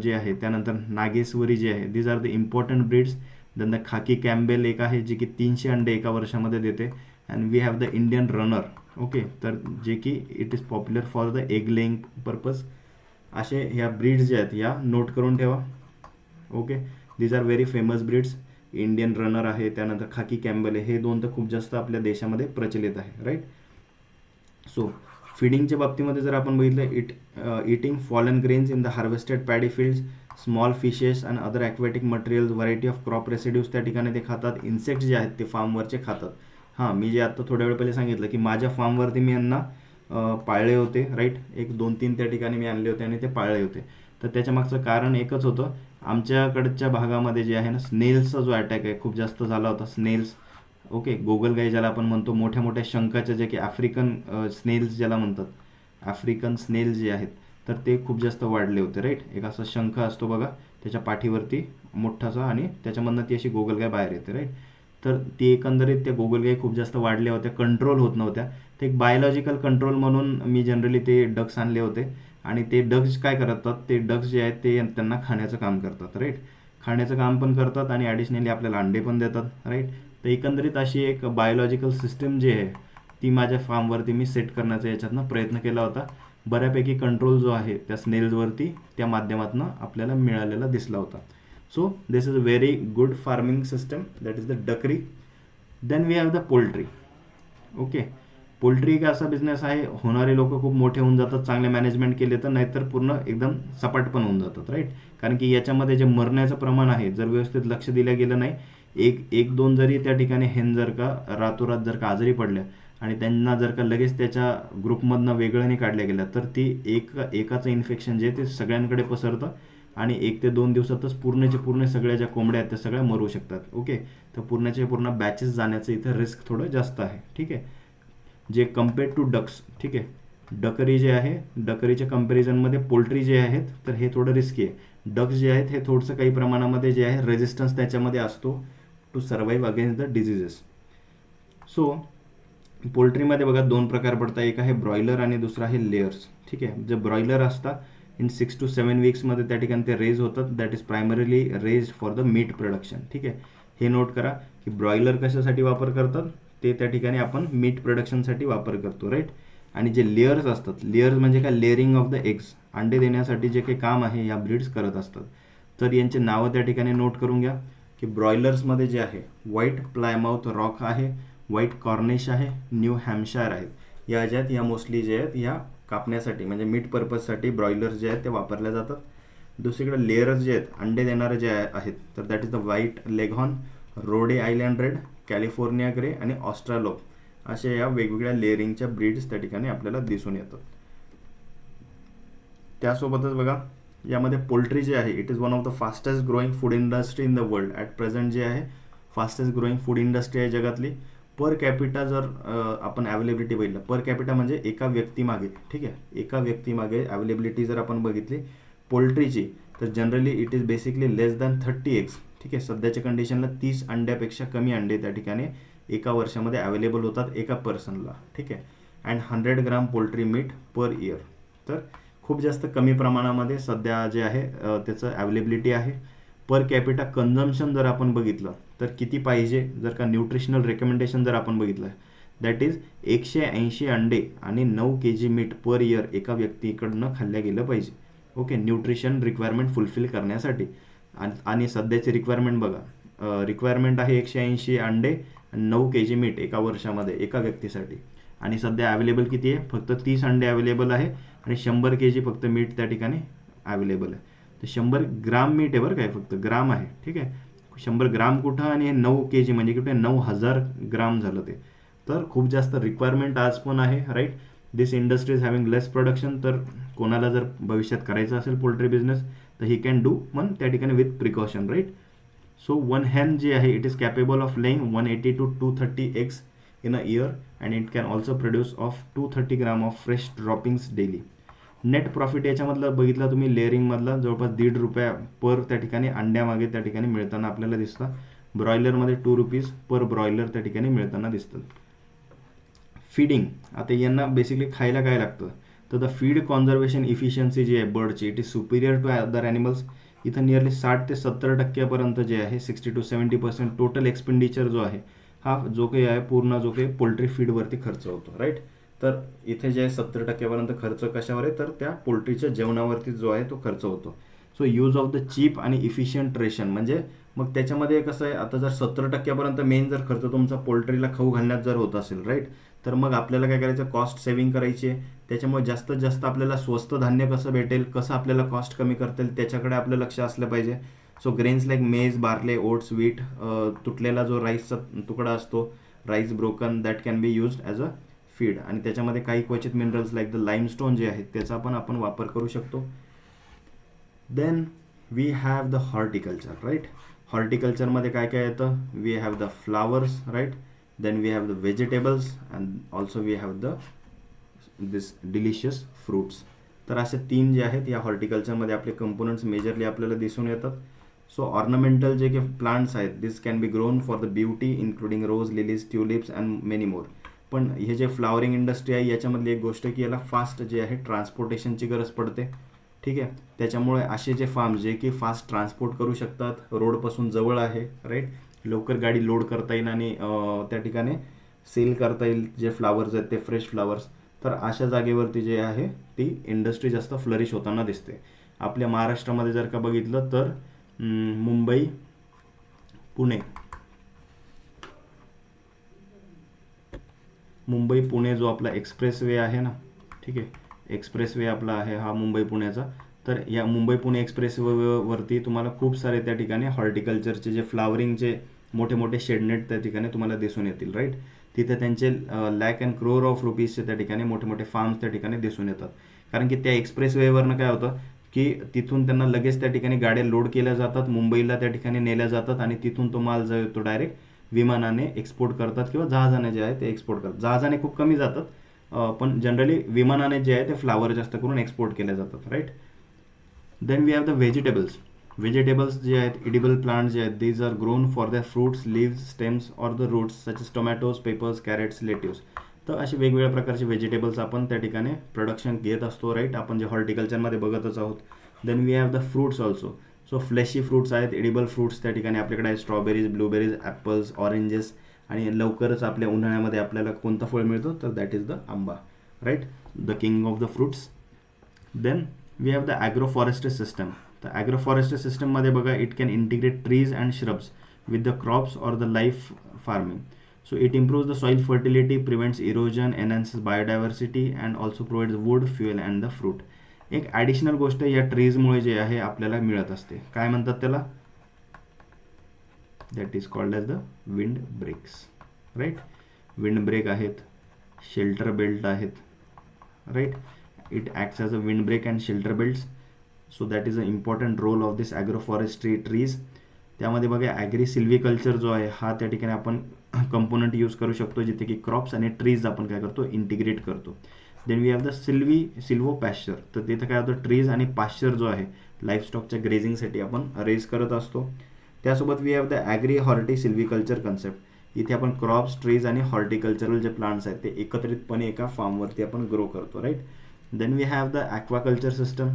जे आहे, त्यानंतर नागेश्वरी जे आहे, these are the important breeds. Then the khaki campbell एक आहे जी की 300 अंडे एका वर्षामध्ये देते. And we have the Indian runner. Okay, तर जे की it is popular for the egg laying purpose. असे ह्या ब्रीड्स जे आहेत या नोट करून ठेवा. Okay, these are very famous breeds. Indian runner आहे, त्यानंतर खाकी कॅम्बल आहे, हे 2 तर खूप जास्त आपल्या देशामध्ये प्रचलित आहे, राईट. सो फिडिंगच्या बाबतीमध्ये जर आपण बघितलं, eating fallen grains in the harvested paddy fields, small fishes and other aquatic materials, variety of crop residues त्या ठिकाणी ते खातात. इन्सेक्ट्स जे आहेत ते फार्मवरचे खातात. हां, मी जे आता थोड्या वेळ पहिले सांगितलं की माझ्या फार्मवरती मी यांना पाळले होते, राईट. 1, 2, 3 त्या ठिकाणी मी आणले होते आणि ते पाळले होते. तर त्याच्या मागचं कारण एकच होतं, आमच्याकडच्या भागामध्ये जे आहे ना, स्नेल्सचा जो अटॅक आहे खूप जास्त झाला होता. स्नेल्स, ओके, गोगलगाई ज्याला आपण म्हणतो, मोठ्या मोठ्या शंखाच्या जे की आफ्रिकन स्नेल्स ज्याला म्हणतात, आफ्रिकन स्नेल्स जे आहेत, तर ते खूप जास्त वाढले होते, राईट. एक असा शंख असतो बघा त्याच्या पाठीवरती मोठासा, आणि त्याच्यामधनं ती अशी गोगलगाय बाहेर येते, राईट. तर ती एकंदरीत त्या गोगलगाई खूप जास्त वाढल्या होत्या, कंट्रोल होत नव्हत्या. ते एक बायोलॉजिकल कंट्रोल म्हणून मी जनरली ते डक्स आणले होते. आणि ते डक्स काय करतात, ते डक्स जे आहेत ते त्यांना खाण्याचं काम करतात, राईट. खाण्याचं काम पण करतात आणि ॲडिशनली आपल्याला अंडे पण देतात, राईट. तर एकंदरीत अशी एक बायोलॉजिकल सिस्टम जी आहे ती माझ्या फार्मवरती मी सेट करण्याचा याच्यातनं प्रयत्न केला होता. बऱ्यापैकी कंट्रोल जो आहे त्या स्नेल्सवरती त्या माध्यमातून आपल्याला मिळालेला दिसला होता. So this is a very good farming system, that is the duckery. Then we have the poultry. Okay, poultry एक असा बिझनेस आहे, होणारे लोक खूप मोठे होऊन जातात चांगले मॅनेजमेंट केले तर, नाहीतर पूर्ण एकदम सपाट पण होऊन जातात, राईट. कारण की याच्यामध्ये जे मरण्याचं प्रमाण आहे, जर व्यवस्थित लक्ष दिलं गेलं नाही, एक 2 जरी त्या ठिकाणी हेन जर का रातोरात जर का आजारी पडल्या आणि त्यांना जर का लगेच त्याच्या ग्रुपमधनं वेगळं नाही काढल्या गेल्या, तर ती एकाचं इन्फेक्शन जे ते सगळ्यांकडे पसरतं आणि 1 ते 2 दिवसातच पूर्णच्या पूर्ण सगळ्या ज्या कोंबड्या आहेत त्या सगळ्या मरू शकतात. ओके, तर पूर्णच्या पूर्ण बॅचेस जाण्याचं इथं रिस्क थोडं जास्त आहे, ठीक आहे. जे कम्पेअर्ड टू डक्स, ठीक आहे, डकरी जे आहे, डकरीच्या कम्पॅरिझनमध्ये पोल्ट्री जे आहेत तर हे थोडं रिस्की आहे. डक्स जे आहेत हे थोडंसं काही प्रमाणामध्ये जे आहे रेजिस्टन्स त्याच्यामध्ये असतो to survive against the diseases. So पोल्ट्रीमध्ये बघा 2 प्रकार पडतात, एक आहे ब्रॉयलर आणि दुसरा आहे लेयर्स, ठीक आहे. जे ब्रॉयलर असतात इन 6 to 7 वीक्समध्ये त्या ठिकाणी ते रेज होतात, that is primarily raise for the meat production, ठीक आहे. हे नोट करा की ब्रॉयलर कशासाठी वापर करतात, ते त्या ठिकाणी आपण मीट प्रोडक्शनसाठी वापर करतो, राईट. आणि जे लेयर्स असतात, लेयर्स म्हणजे काय, लेअरिंग ऑफ द एग्स, अंडे देण्यासाठी जे काही काम आहे या ब्रीड्स करत असतात. तर यांचे नावं त्या ठिकाणी नोट करून घ्या की ब्रॉयलर्समध्ये जे आहे व्हाईट प्लायमाउथ रॉक आहे, व्हाईट कॉर्निश आहे, न्यू हॅम्पशायर आहेत. या ज्यात या मोस्टली जे आहेत या कापण्यासाठी म्हणजे मीट पर्पजसाठी ब्रॉयलर्स जे आहेत ते वापरल्या जातात. दुसरीकडे लेयर्स जे आहेत, अंडे देणारे जे आहेत, तर that is the white leghorn, rhode island red, california grey आणि ऑस्ट्रालोप अशा या वेगवेगळ्या लेअरिंगच्या ब्रीड्स त्या ठिकाणी आपल्याला दिसून येतात. त्यासोबतच बघा यामध्ये पोल्ट्री जे आहे, it is one of the fastest growing food industry in the world. At present जे आहे फास्टेस्ट ग्रोईंग फूड इंडस्ट्री आहे जगातली. पर कॅपिटा जर आपण अवेलेबिलिटी बघितलं, पर कॅपिटा म्हणजे एका व्यक्तीमागे, ठीक आहे, एका व्यक्तीमागे अवेलेबिलिटी जर आपण बघितली पोल्ट्रीची, तर generally it is basically less than 30 eggs, ठीक आहे. सध्याच्या कंडिशनला 30 अंड्यापेक्षा कमी अंडे त्या ठिकाणी एका वर्षामध्ये अवेलेबल होतात एका पर्सनला, ठीक आहे. And 100 gram poultry meet per year. तर खूप जास्त कमी प्रमाणामध्ये सध्या जे आहे त्याचं अवेलेबिलिटी आहे. पर कॅपिटा कन्झम्पशन जर आपण बघितलं तर किती पाहिजे, जर का न्यूट्रिशनल रेकमेंडेशन जर आपण बघितलं, दॅट इज 180 अंडे आणि 9 kg मीट पर इयर एका व्यक्तीकडनं खाल्ल्या गेलं पाहिजे. ओके, न्यूट्रिशन रिक्वायरमेंट फुलफिल करण्यासाठी. आणि सध्याची रिक्वायरमेंट बघा, रिक्वायरमेंट आहे 180 अंडे आणि 9 kg मीट एका वर्षामध्ये एका व्यक्तीसाठी. आणि सध्या अवेलेबल किती आहे, फक्त 30 अंडे अवेलेबल आहे आणि 100 kg फक्त मीट त्या ठिकाणी अवेलेबल आहे. तर 100 ग्राम मीट आहे बरं काय, फक्त ग्राम आहे, ठीक आहे. 100 ग्राम कुठं आणि 9 kg म्हणजे कुठे 9000 ग्राम झालं ते. तर खूप जास्त रिक्वायरमेंट आज पण आहे, right. This industry is having less production. तर कोणाला जर भविष्यात करायचं असेल पोल्ट्री बिझनेस तर ही कॅन डू, पण त्या ठिकाणी with precaution, right. So one hen जे आहे it is capable of laying 180 to 230 eggs in a year and it can also produce of 230 gram of fresh droppings daily. Net profit याच्यामधलं बघितलं तुम्ही लेअरिंगमधला जवळपास ₹1.5 पर त्या ठिकाणी अंड्यामागे त्या ठिकाणी मिळताना आपल्याला दिसतं. ब्रॉयलरमध्ये ₹2 पर ब्रॉयलर त्या ठिकाणी मिळताना दिसतं. फीडिंग, आता यांना बेसिकली खायला काय लागतं, तर द फीड कॉन्झर्वेशन इफिशियन्सी जी आहे बर्डची it is superior to other animals. इथं नियरली 60 ते 70% जे आहे 60 to 70% टोटल एक्सपेंडिचर जो आहे हा जो काही आहे पूर्ण जो काही पोल्ट्री फीडवरती खर्च होतो, राईट. तर इथे जे आहे 70% खर्च कशावर आहे, तर त्या पोल्ट्रीच्या जेवणावरती जो आहे तो खर्च होतो. So use of the cheap आणि इफिशियंट रेशन, म्हणजे मग त्याच्यामध्ये कसं आहे, आता जर 70% मेन जर खर्च तुमचा पोल्ट्रीला खाऊ घालण्यात जर होत असेल, राईट, तर मग आपल्याला काय करायचं, कॉस्ट सेव्हिंग करायची आहे. त्याच्यामुळे जास्तीत जास्त आपल्याला स्वस्त धान्य कसं भेटेल, कसं आपल्याला कॉस्ट कमी करता येईल त्याच्याकडे आपलं लक्ष असलं पाहिजे. सो ग्रेन्स लाईक मेज, बार्ले, ओट्स, व्हीट, तुटलेला जो राईसचा तुकडा असतो, rice broken, that can be used as a feed. आणि त्याच्यामध्ये काही क्वचित मिनरल्स लाईक द लाईमस्टोन जे आहेत त्याचा पण आपण वापर करू शकतो. Then we have the horticulture, right. हॉर्टिकल्चरमध्ये काय काय येतं, we have the flowers, right. Then we have the vegetables and also we have the this delicious fruits. तर असे 3 जे आहेत या हॉर्टिकल्चरमध्ये आपले कंपोनंट्स मेजरली आपल्याला दिसून येतात. सो ऑर्नामेंटल जे काही प्लांट्स आहेत this can be grown for the beauty including rose, lilies, tulips and many more. पण हे जे फ्लावरिंग इंडस्ट्री आहे याच्यामधली एक गोष्ट की याला फास्ट जे आहे ट्रान्सपोर्टेशनची गरज पडते, ठीक आहे. त्याच्यामुळे असे जे फार्म जे की फास्ट ट्रान्सपोर्ट करू शकतात, रोडपासून जवळ आहे, राईट, लवकर गाडी लोड करता येईल आणि त्या ठिकाणी सेल करता येईल जे फ्लावर्स आहेत ते फ्रेश फ्लावर्स. तर अशा जागेवरती जे आहे ती इंडस्ट्री जास्त फ्लरिश होताना दिसते. आपल्या महाराष्ट्रामध्ये जर का बघितलं तर मुंबई पुणे जो आपला एक्सप्रेस वे आहे ना, ठीक आहे, एक्सप्रेस वे आपला आहे हा मुंबई पुण्याचा. तर या मुंबई पुणे एक्सप्रेस वरती तुम्हाला खूप सारे त्या ठिकाणी हॉर्टिकल्चरचे जे फ्लावरिंगचे मोठे मोठे शेडनेट त्या ठिकाणी तुम्हाला दिसून येतील, राईट. तिथे त्यांचे लॅक अँड क्रोर ऑफ रुपीजचे त्या ठिकाणी मोठे मोठे फार्म्स त्या ठिकाणी दिसून येतात. कारण की त्या एक्सप्रेस वेवरनं काय होतं की तिथून त्यांना लगेच त्या ठिकाणी गाड्या लोड केल्या जातात, मुंबईला त्या ठिकाणी नेल्या जातात आणि तिथून तो माल जो तो डायरेक्ट विमानाने एक्सपोर्ट करतात किंवा जहाजाने जे आहे ते एक्सपोर्ट करतात. जहाजाने खूप कमी जातात, पण जनरली विमानाने जे आहे ते फ्लावर जास्त करून एक्सपोर्ट केल्या जातात, right. Then we have the vegetables जे आहेत, इडिबल प्लांट्स जे आहेत, these are grown for the fruits, leaves, stems or the roots such as tomatoes, peppers, carrots, lettuce. तर असे वेगवेगळ्या प्रकारचे व्हेजिटेबल्स आपण त्या ठिकाणी प्रोडक्शन घेत असतो, राईट, आपण जे हॉर्टिकल्चरमध्ये बघतच आहोत. Then we have the fruits also. So fleshy fruits आहेत, एडिबल फ्रूट्स त्या ठिकाणी आपल्याकडे आहेत, स्ट्रॉबेरीज, ब्लूबेरीज, ॲपल्स, ऑरेंजेस. आणि लवकरच आपल्या उन्हाळ्यामध्ये आपल्याला कोणतं फळ मिळतं तर that is the amba, right, the king of the fruits. Then we have the agro forestry system. तर ॲग्रो फॉरेस्ट्री सिस्टममध्ये बघा it can integrate trees and shrubs with the crops or the life farming. So it improves the soil fertility, prevents erosion, enhances biodiversity and also provides wood, fuel and the fruit. एक ॲडिशनल गोष्ट या ट्रीजमुळे जे आहे आपल्याला मिळत असते. काय म्हणतात त्याला? That is called as the wind breaks, right. Wind break आहेत, शेल्टर बेल्ट आहेत, right. It acts as a wind break and shelter belts. So that is a important role of this agroforestry trees. त्यामध्ये बघा ॲग्री सिल्व्हिकल्चर जो आहे हा त्या ठिकाणी आपण कंपोनंट यूज करू शकतो, जिथे की क्रॉप्स आणि ट्रीज आपण काय करतो, इंटिग्रेट करतो. Then we have the silvopasture. तर तिथं काय होतं, ट्रीज आणि पाश्चर जो आहे लाईफस्टॉकच्या ग्रेझिंगसाठी आपण रेज करत असतो. त्यासोबत we have the agri horti silviculture concept. इथे आपण क्रॉप्स, ट्रीज आणि हॉर्टिकल्चरल जे प्लांट्स आहेत ते एकत्रितपणे एका फार्मवरती आपण ग्रो करतो, right. Then we have the aquaculture system.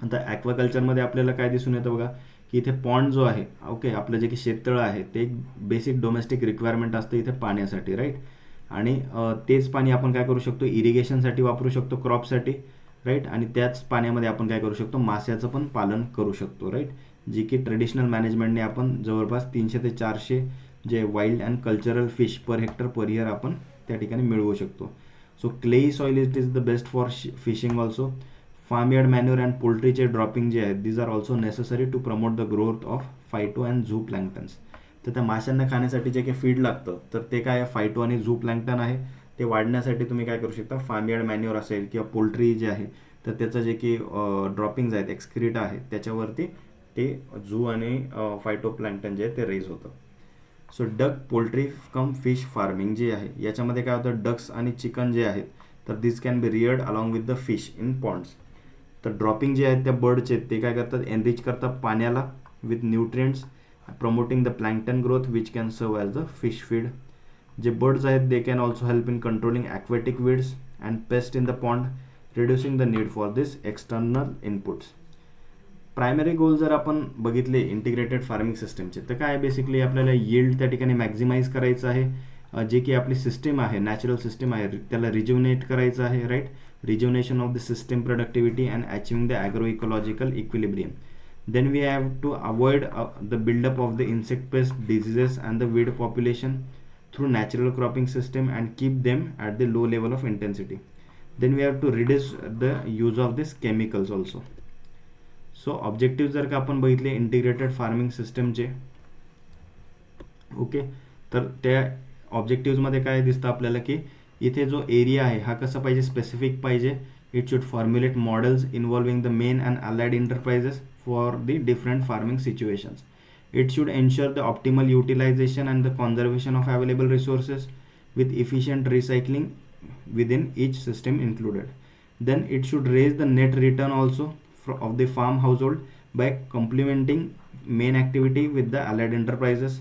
आता ॲक्वाकल्चरमध्ये आपल्याला काय दिसून येतं बघा, की इथे पॉन्ड जो आहे, ओके, आपलं जे की शेततळं आहे ते एक बेसिक डोमेस्टिक रिक्वायरमेंट असतं इथे पाण्यासाठी, राईट. आणि तेच पाणी आपण काय करू शकतो, इरिगेशनसाठी वापरू शकतो, क्रॉपसाठी, राईट. आणि त्याच पाण्यामध्ये आपण काय करू शकतो, माशाचं पण पालन करू शकतो, राईट. जी की ट्रेडिशनल मॅनेजमेंटने आपण जवळपास 300 ते 400 जे wild and cultural fish per hectare per year आपण त्या ठिकाणी मिळवू शकतो. So clay soil is the best for fishing also. Farmyard manure and पोल्ट्रीचे ड्रॉपिंग जे आहेत these are also necessary to promote the growth of phyto and zoo planktons. तर त्या माशांना खाण्यासाठी जे काही फीड लागतं तर ते काय आहे, फायटो आणि झू प्लँक्टन आहे. ते वाढण्यासाठी तुम्ही काय करू शकता, फार्मयार्ड मॅन्युअर असेल किंवा पोल्ट्री जे आहे तर त्याचं जे की ड्रॉपिंग्ज आहेत, एक्सक्रीटा आहेत, त्याच्यावरती ते झू आणि फायटो प्लँक्टन जे आहे ते रेज होतं. सो डक पोल्ट्री कम फिश फार्मिंग जे आहे याच्यामध्ये काय होतं, डक्स आणि चिकन जे आहेत तर this can be reared along with the fish in ponds. तर ड्रॉपिंग जे आहेत त्या बर्डचे ते काय करतात, एनरिच करतात पाण्याला with nutrients, promoting the plankton growth which can serve as the fish feed. जे बर्ड्स आहेत they can also help in controlling aquatic weeds and pest in the pond, reducing the need for this external inputs. Primary goal जर आपण बघितले इंटिग्रेटेड फार्मिंग सिस्टमचे तर काय बेसिकली आपल्याला यील्ड त्या ठिकाणी मॅक्झिमाइज करायचं आहे. जे की आपली सिस्टीम आहे, नॅचरल सिस्टीम आहे, त्याला रिज्युनेट करायचं आहे, right. Rejuvenation of the system productivity and achieving the agro ecological equilibrium. Then we have to avoid the buildup of the insect pest diseases and the weed population through natural cropping system and keep them at the low level of intensity. Then we have to reduce the use of this chemicals also. So objective जर का आपण बघितले इंटिग्रेटेड फार्मिंग सिस्टमचे, ओके, तर त्या ऑब्जेक्टिव्हमध्ये काय दिसतं आपल्याला की इथे जो एरिया आहे हा कसा पाहिजे, स्पेसिफिक पाहिजे. It should formulate models involving the main and allied enterprises for the different farming situations. It should ensure the optimal utilisation and the conservation of available resources with efficient recycling within each system included. Then it should raise the net return also of the farm household by complementing main activity with the allied enterprises.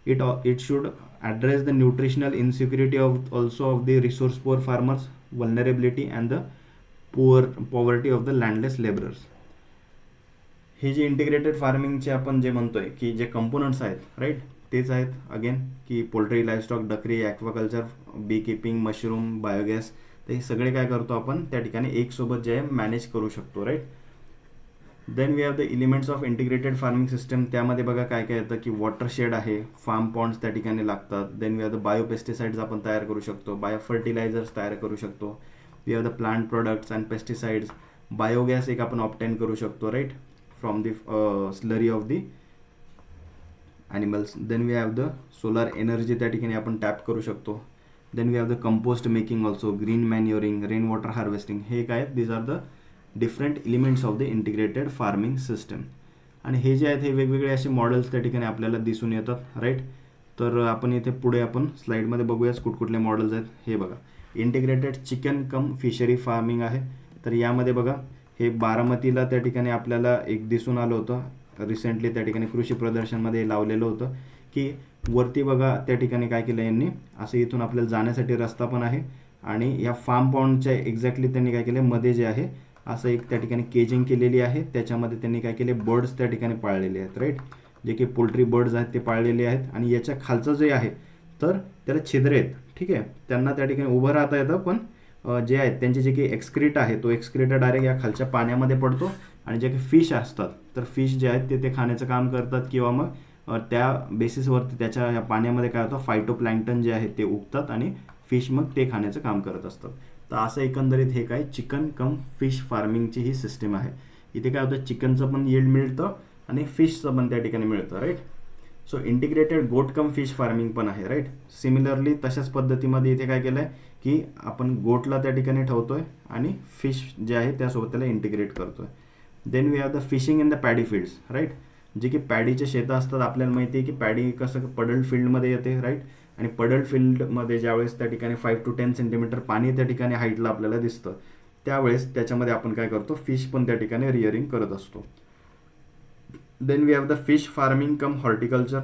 It should address the nutritional insecurity of also of the resource poor farmers vulnerability and the poverty of the landless laborers. हे जे इंटिग्रेटेड फार्मिंगचे आपण जे म्हणतोय की जे कंपोनंट्स आहेत, राईट, तेच आहेत अगेन की पोल्ट्री, लाईव्हस्टॉक, डकरी, ॲक्वाकल्चर, बी किपिंग, मशरूम, बायोगॅस. तर हे सगळे काय करतो आपण त्या ठिकाणी एक सोबत जे आहे मॅनेज करू शकतो, right. Then we have the elements of integrated farming system. त्यामध्ये बघा काय काय येतं की वॉटर शेड आहे, फार्म पॉन्ड्स त्या ठिकाणी लागतात. Then we have the biopesticides आपण तयार करू शकतो, बायो फर्टिलायझर्स तयार करू शकतो. We have the plant products and pesticides. Biogas एक आपण ऑप्टेन करू शकतो, right, from the slurry of the animals. Then we have the solar energy त्या ठिकाणी आपण टॅप करू शकतो. Then we have the compost making also, green manuring, rain water harvesting. हे काय, these are the different elements of the integrated farming system. आणि हे जे आहेत हे वेगवेगळे असे मॉडेल्स त्या ठिकाणी आपल्याला दिसून येतात, राईट. तर आपण इथे पुढे आपण स्लाईडमध्ये बघूयाच कुठकुठले मॉडेल्स आहेत. हे बघा, इंटिग्रेटेड चिकन कम फिशरी फार्मिंग आहे. तर यामध्ये बघा हे बारामतीला त्या ठिकाणी आपल्याला एक दिसून आलं होतं रिसेंटली, त्या ठिकाणी कृषी प्रदर्शनमध्ये लावलेलं होतं की वरती बघा त्या ठिकाणी काय केलं यांनी, असं इथून आपल्याला जाण्यासाठी रस्ता पण आहे आणि या फार्म पॉन्डच्या एक्झॅक्टली त्यांनी काय केलं, मध्ये जे आहे असं एक त्या ठिकाणी केजिंग केलेली आहे. त्याच्यामध्ये त्यांनी काय केले, बर्ड्स त्या ठिकाणी पाळलेले आहेत, राईट, जे की पोल्ट्री बर्ड्स आहेत ते पाळलेले आहेत. आणि याच्या खालचं जे आहे तर त्याला छिद्रे आहेत, ठीक आहे, त्यांना त्या ठिकाणी उभं राहता येतं. पण जे आहेत त्यांचे जे काही एक्सक्रीट आहे तो एक्सक्रीटा डायरेक्ट या खालच्या पाण्यामध्ये पडतो आणि जे काही फिश असतात तर फिश जे आहेत ते खाण्याचं काम करतात किंवा मग त्या बेसिसवरती त्याच्या या पाण्यामध्ये काय होतं, फायटो प्लँक्टन जे आहेत ते उगतात आणि फिश मग ते खाण्याचं काम करत असतात. तर असं एकंदरीत हे काय चिकन कम फिश फार्मिंगची ही सिस्टीम आहे. इथे काय होतं, चिकनचं पण यील्ड मिळतं आणि फिशचं पण त्या ठिकाणी मिळतं, राईट. सो इंटिग्रेटेड गोट कम फिश फार्मिंग पण आहे, राईट. सिमिलरली तशाच पद्धतीमध्ये इथे काय केलं आहे की आपण गोटला त्या ठिकाणी ठेवतोय आणि फिश जे आहे त्यासोबत त्याला इंटिग्रेट करतोय. Then we have the fishing in the paddy fields, right. जे की पॅडीचे शेतं असतात, आपल्याला माहिती आहे की पॅडी कसं पडल फील्डमध्ये येते, राईट. आणि पडल फील्डमध्ये ज्यावेळेस त्या ठिकाणी 5 to 10 सेंटीमीटर पाणी त्या ठिकाणी हाईटला आपल्याला दिसतं, त्यावेळेस त्याच्यामध्ये आपण काय करतो, फिश पण त्या ठिकाणी रिअरिंग करत असतो. Then we have the fish farming cum horticulture.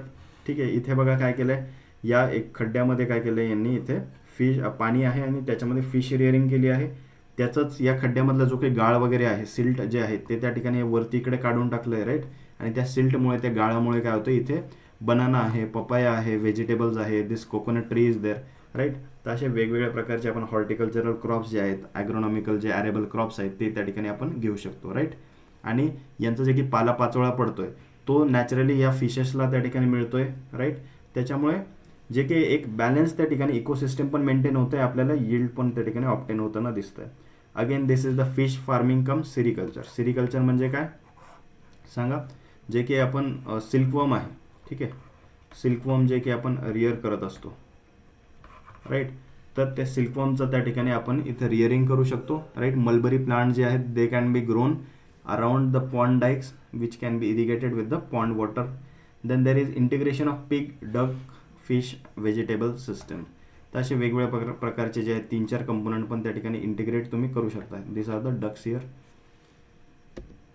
ठीक आहे, इथे बघा काय केलं आहे, या एक खड्ड्यामध्ये काय केलं आहे यांनी, इथे फिश पाणी आहे आणि त्याच्यामध्ये फिश रिअरिंग केली आहे. त्याचंच या खड्ड्यामधला जो काही गाळ वगैरे आहे, सिल्ट जे आहे ते त्या ठिकाणी वरती इकडे काढून टाकलं आहे, राईट. आणि त्या सिल्टमुळे, त्या गाळामुळे काय होतं, इथे बनाना आहे, पपाया आहे, व्हेजिटेबल्स आहे, this coconut tree is there, right. तर असे वेगवेगळ्या प्रकारचे आपण हॉर्टिकल्चरल क्रॉप्स जे आहेत, ॲग्रोनॉमिकल जे ॲरेबल क्रॉप्स आहेत ते त्या ठिकाणी आपण घेऊ शकतो, राईट. आणि यांचं जे की पालापाचोळा पडतोय तो नॅचरली या फिशेसला त्या ठिकाणी मिळतोय, राईट. त्याच्यामुळे जे काही एक बॅलन्स त्या ठिकाणी इकोसिस्टम पण मेंटेन होतं आहे, आपल्याला यील्ड पण त्या ठिकाणी ऑप्टेन होताना दिसतं आहे. Again this is the fish farming cum sericulture. Sericulture म्हणजे काय सांगा, जे की आपण सिल्कवर्म आहे, ठीक आहे, सिल्कवर्म जे की आपण रिअर करत असतो, राईट. तर त्या सिल्कवर्मचं त्या ठिकाणी आपण इथे रिअरिंग करू शकतो, राईट. मलबरी प्लांट जे आहेत they can be grown around the pond dikes which can be irrigated with the pond water. Then there is integration of pig, duck, fish, vegetable system. तर असे वेगवेगळ्या प्रकारचे जे आहेत 3-4 कंपोनंट पण त्या ठिकाणी इंटिग्रेट तुम्ही करू शकता. This are the ducks here.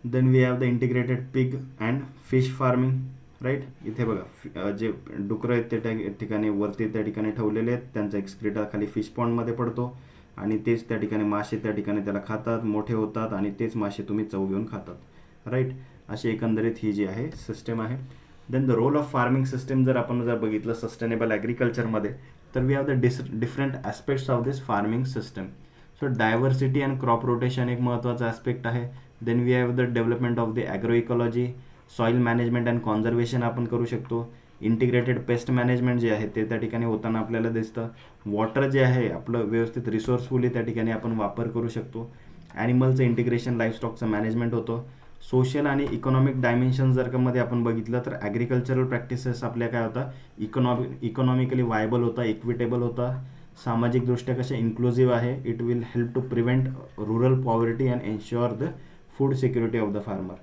Then we have the integrated pig and fish farming, right. इथे बघा जे डुकरं आहेत ते त्या ठिकाणी वरती त्या ठिकाणी ठेवलेले आहेत, त्यांचा एक्सक्रीटा खाली फिश पॉन्डमध्ये पडतो आणि तेच त्या ठिकाणी मासे त्या ठिकाणी त्याला खातात, मोठे होतात आणि तेच मासे तुम्ही चव घेऊन खातात, राईट. अशी एकंदरीत ही जी आहे सिस्टम आहे. Then the role of farming system जर आपण बघितलं सस्टेनेबल ॲग्रिकल्चरमध्ये, तर we have the different aspects of this farming system. So diversity and crop rotation एक महत्त्वाचा ॲस्पेक्ट आहे. Then we have the development of the agro ecology, soil management and conservation आपण करू शकतो. इंटिग्रेटेड पेस्ट मॅनेजमेंट जे आहे ते त्या ठिकाणी होताना आपल्याला दिसतं. वॉटर जे आहे आपलं व्यवस्थित रिसोर्सफुली त्या ठिकाणी आपण वापर करू शकतो. ॲनिमलचं इंटिग्रेशन, लाईफस्टॉकचं मॅनेजमेंट होतं. सोशल आणि इकॉनॉमिक डायमेन्शन जर का मध्ये आपण बघितलं तर ॲग्रिकल्चरल प्रॅक्टिसेस आपल्या काय होता, इकॉनॉमिकली वायबल होता, इक्विटेबल होता, सामाजिकदृष्ट्या कशा इन्क्लुझिव्ह आहे. It will help to prevent rural poverty and ensure the food security of the farmer.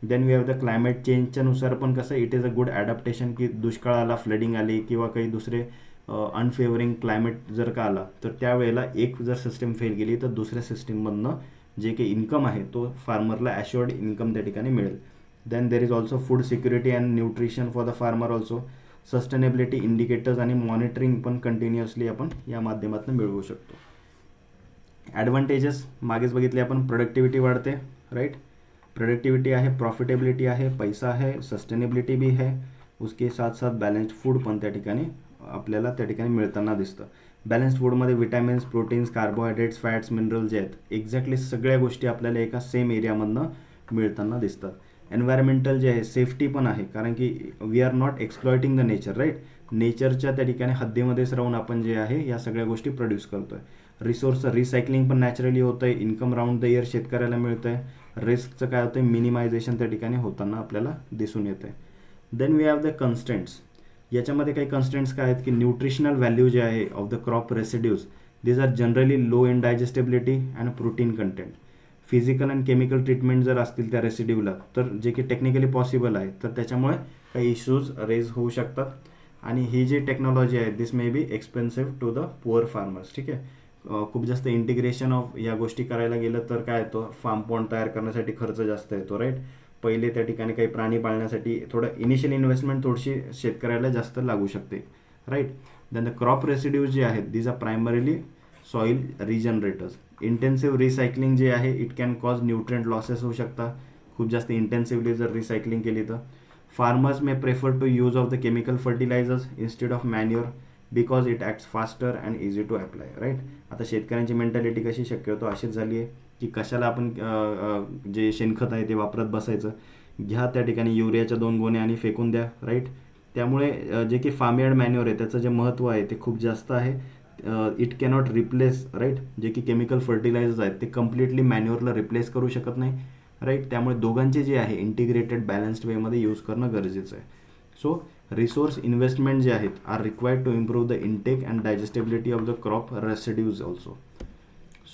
Then we have the climate चेंजच्या नुसार पण कसं it is a good adaptation, की दुष्काळ आला, फ्लडिंग आली किंवा काही दुसरे अनफेवरिंग क्लायमेट जर का आला तर त्यावेळेला एक जर सिस्टीम फेल गेली तर दुसऱ्या सिस्टीममधनं जे काही इन्कम आहे तो फार्मरला ॲश्युअर्ड इन्कम त्या ठिकाणी मिळेल. Then there is also food security and nutrition for the farmer also. Sustainability indicators आणि मॉनिटरिंग पण कंटिन्युअसली आपण या माध्यमातून मिळवू शकतो. ॲडव्हान्टेजेस मागेच बघितले आपण, प्रोडक्टिव्हिटी वाढते, राईट. प्रोडक्टिविटी आहे, प्रॉफिटेबिलिटी आहे, पैसा आहे, सस्टेनेबिलिटी भी है, उसके साथ साथ बॅलन्स्ड फूड पण त्या ठिकाणी आपल्याला त्या ठिकाणी मिळताना दिसतं. बॅलन्स्ड फूडमध्ये vitamins, proteins, carbohydrates, fats, mineral जे आहेत एक्झॅक्टली सगळ्या गोष्टी आपल्याला एका सेम एरियामधनं मिळताना दिसतात. एन्व्हायरमेंटल जे आहे सेफ्टी पण आहे, कारण की we are not exploiting the nature, right. नेचरच्या त्या ठिकाणी हद्दीमध्येच राहून आपण जे आहे या सगळ्या गोष्टी प्रोड्यूस करतोय. रिसोर्सचं रिसायकलिंग पण नॅचरली होतं आहे, इन्कम राऊंड द इयर शेतकऱ्याला मिळतं आहे. रिस्कचं काय होतं आहे, मिनिमायझेशन त्या ठिकाणी होताना आपल्याला दिसून येतं आहे. Then we have the constants. याच्यामध्ये काही कन्स्टंट्स काय आहेत की न्यूट्रिशनल व्हॅल्यू जे आहे of the crop residues, these are generally low in digestibility and protein content. Physical and chemical treatment जर असतील त्या रेसिड्यूला तर जे की टेक्निकली पॉसिबल आहे, तर त्याच्यामुळे काही इश्यूज रेज होऊ शकतात. आणि ही जी टेक्नॉलॉजी आहे this may be expensive to the poor farmers, ठीक आहे. खूप जास्त इंटिग्रेशन ऑफ या गोष्टी करायला गेलं तर काय येतो, फार्म पॉन्ड तयार करण्यासाठी खर्च जास्त येतो, राईट. पहिले त्या ठिकाणी काही प्राणी पाळण्यासाठी थोडं इनिशियल इन्व्हेस्टमेंट थोडीशी शेतकऱ्याला जास्त लागू शकते, right. Then the crop residues जे आहेत these are primarily soil regenerators. Intensive recycling जे आहे it can cause nutrient losses होऊ शकतात खूप जास्त इंटेन्सिव्हली जर रिसायकलिंग केली तर. Farmers may prefer to use of the chemical fertilisers instead of manure because it acts faster and easy to apply, right. आता शेतकऱ्यांची मेंटॅलिटी कशी शक्यतो अशीच झाली आहे की कशाला आपण जे शेणखत आहे ते वापरत बसायचं, घ्या त्या ठिकाणी युरियाच्या 2 गोण्या आणि फेकून द्या, राईट. त्यामुळे जे की फार्मयार्ड मॅन्युअर आहे त्याचं जे महत्त्व आहे ते खूप जास्त आहे. It cannot replace, right. जे की केमिकल फर्टिलायझर्स आहेत ते कम्प्लिटली मॅन्युअरला रिप्लेस करू शकत नाही, राईट. त्यामुळे दोघांचे जे आहे इंटिग्रेटेड बॅलन्स्ड वेमध्ये यूज करणं गरजेचं आहे. सो रिसोर्स इन्व्हेस्टमेंट जे आहेत are required to improve the intake and digestibility of the crop residues also.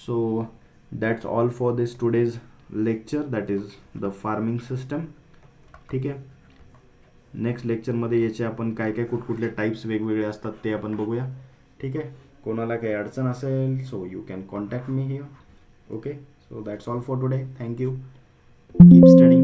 So that's all for this today's lecture, that is the farming system. ठीक आहे. नेक्स्ट लेक्चरमध्ये याचे आपण काय काय कुठले टाईप्स वेगवेगळे असतात ते आपण बघूया. ठीक आहे. कोणाला काही अडचण असेल so you can contact me here. Okay. So that's all for today. Thank you. Keep studying.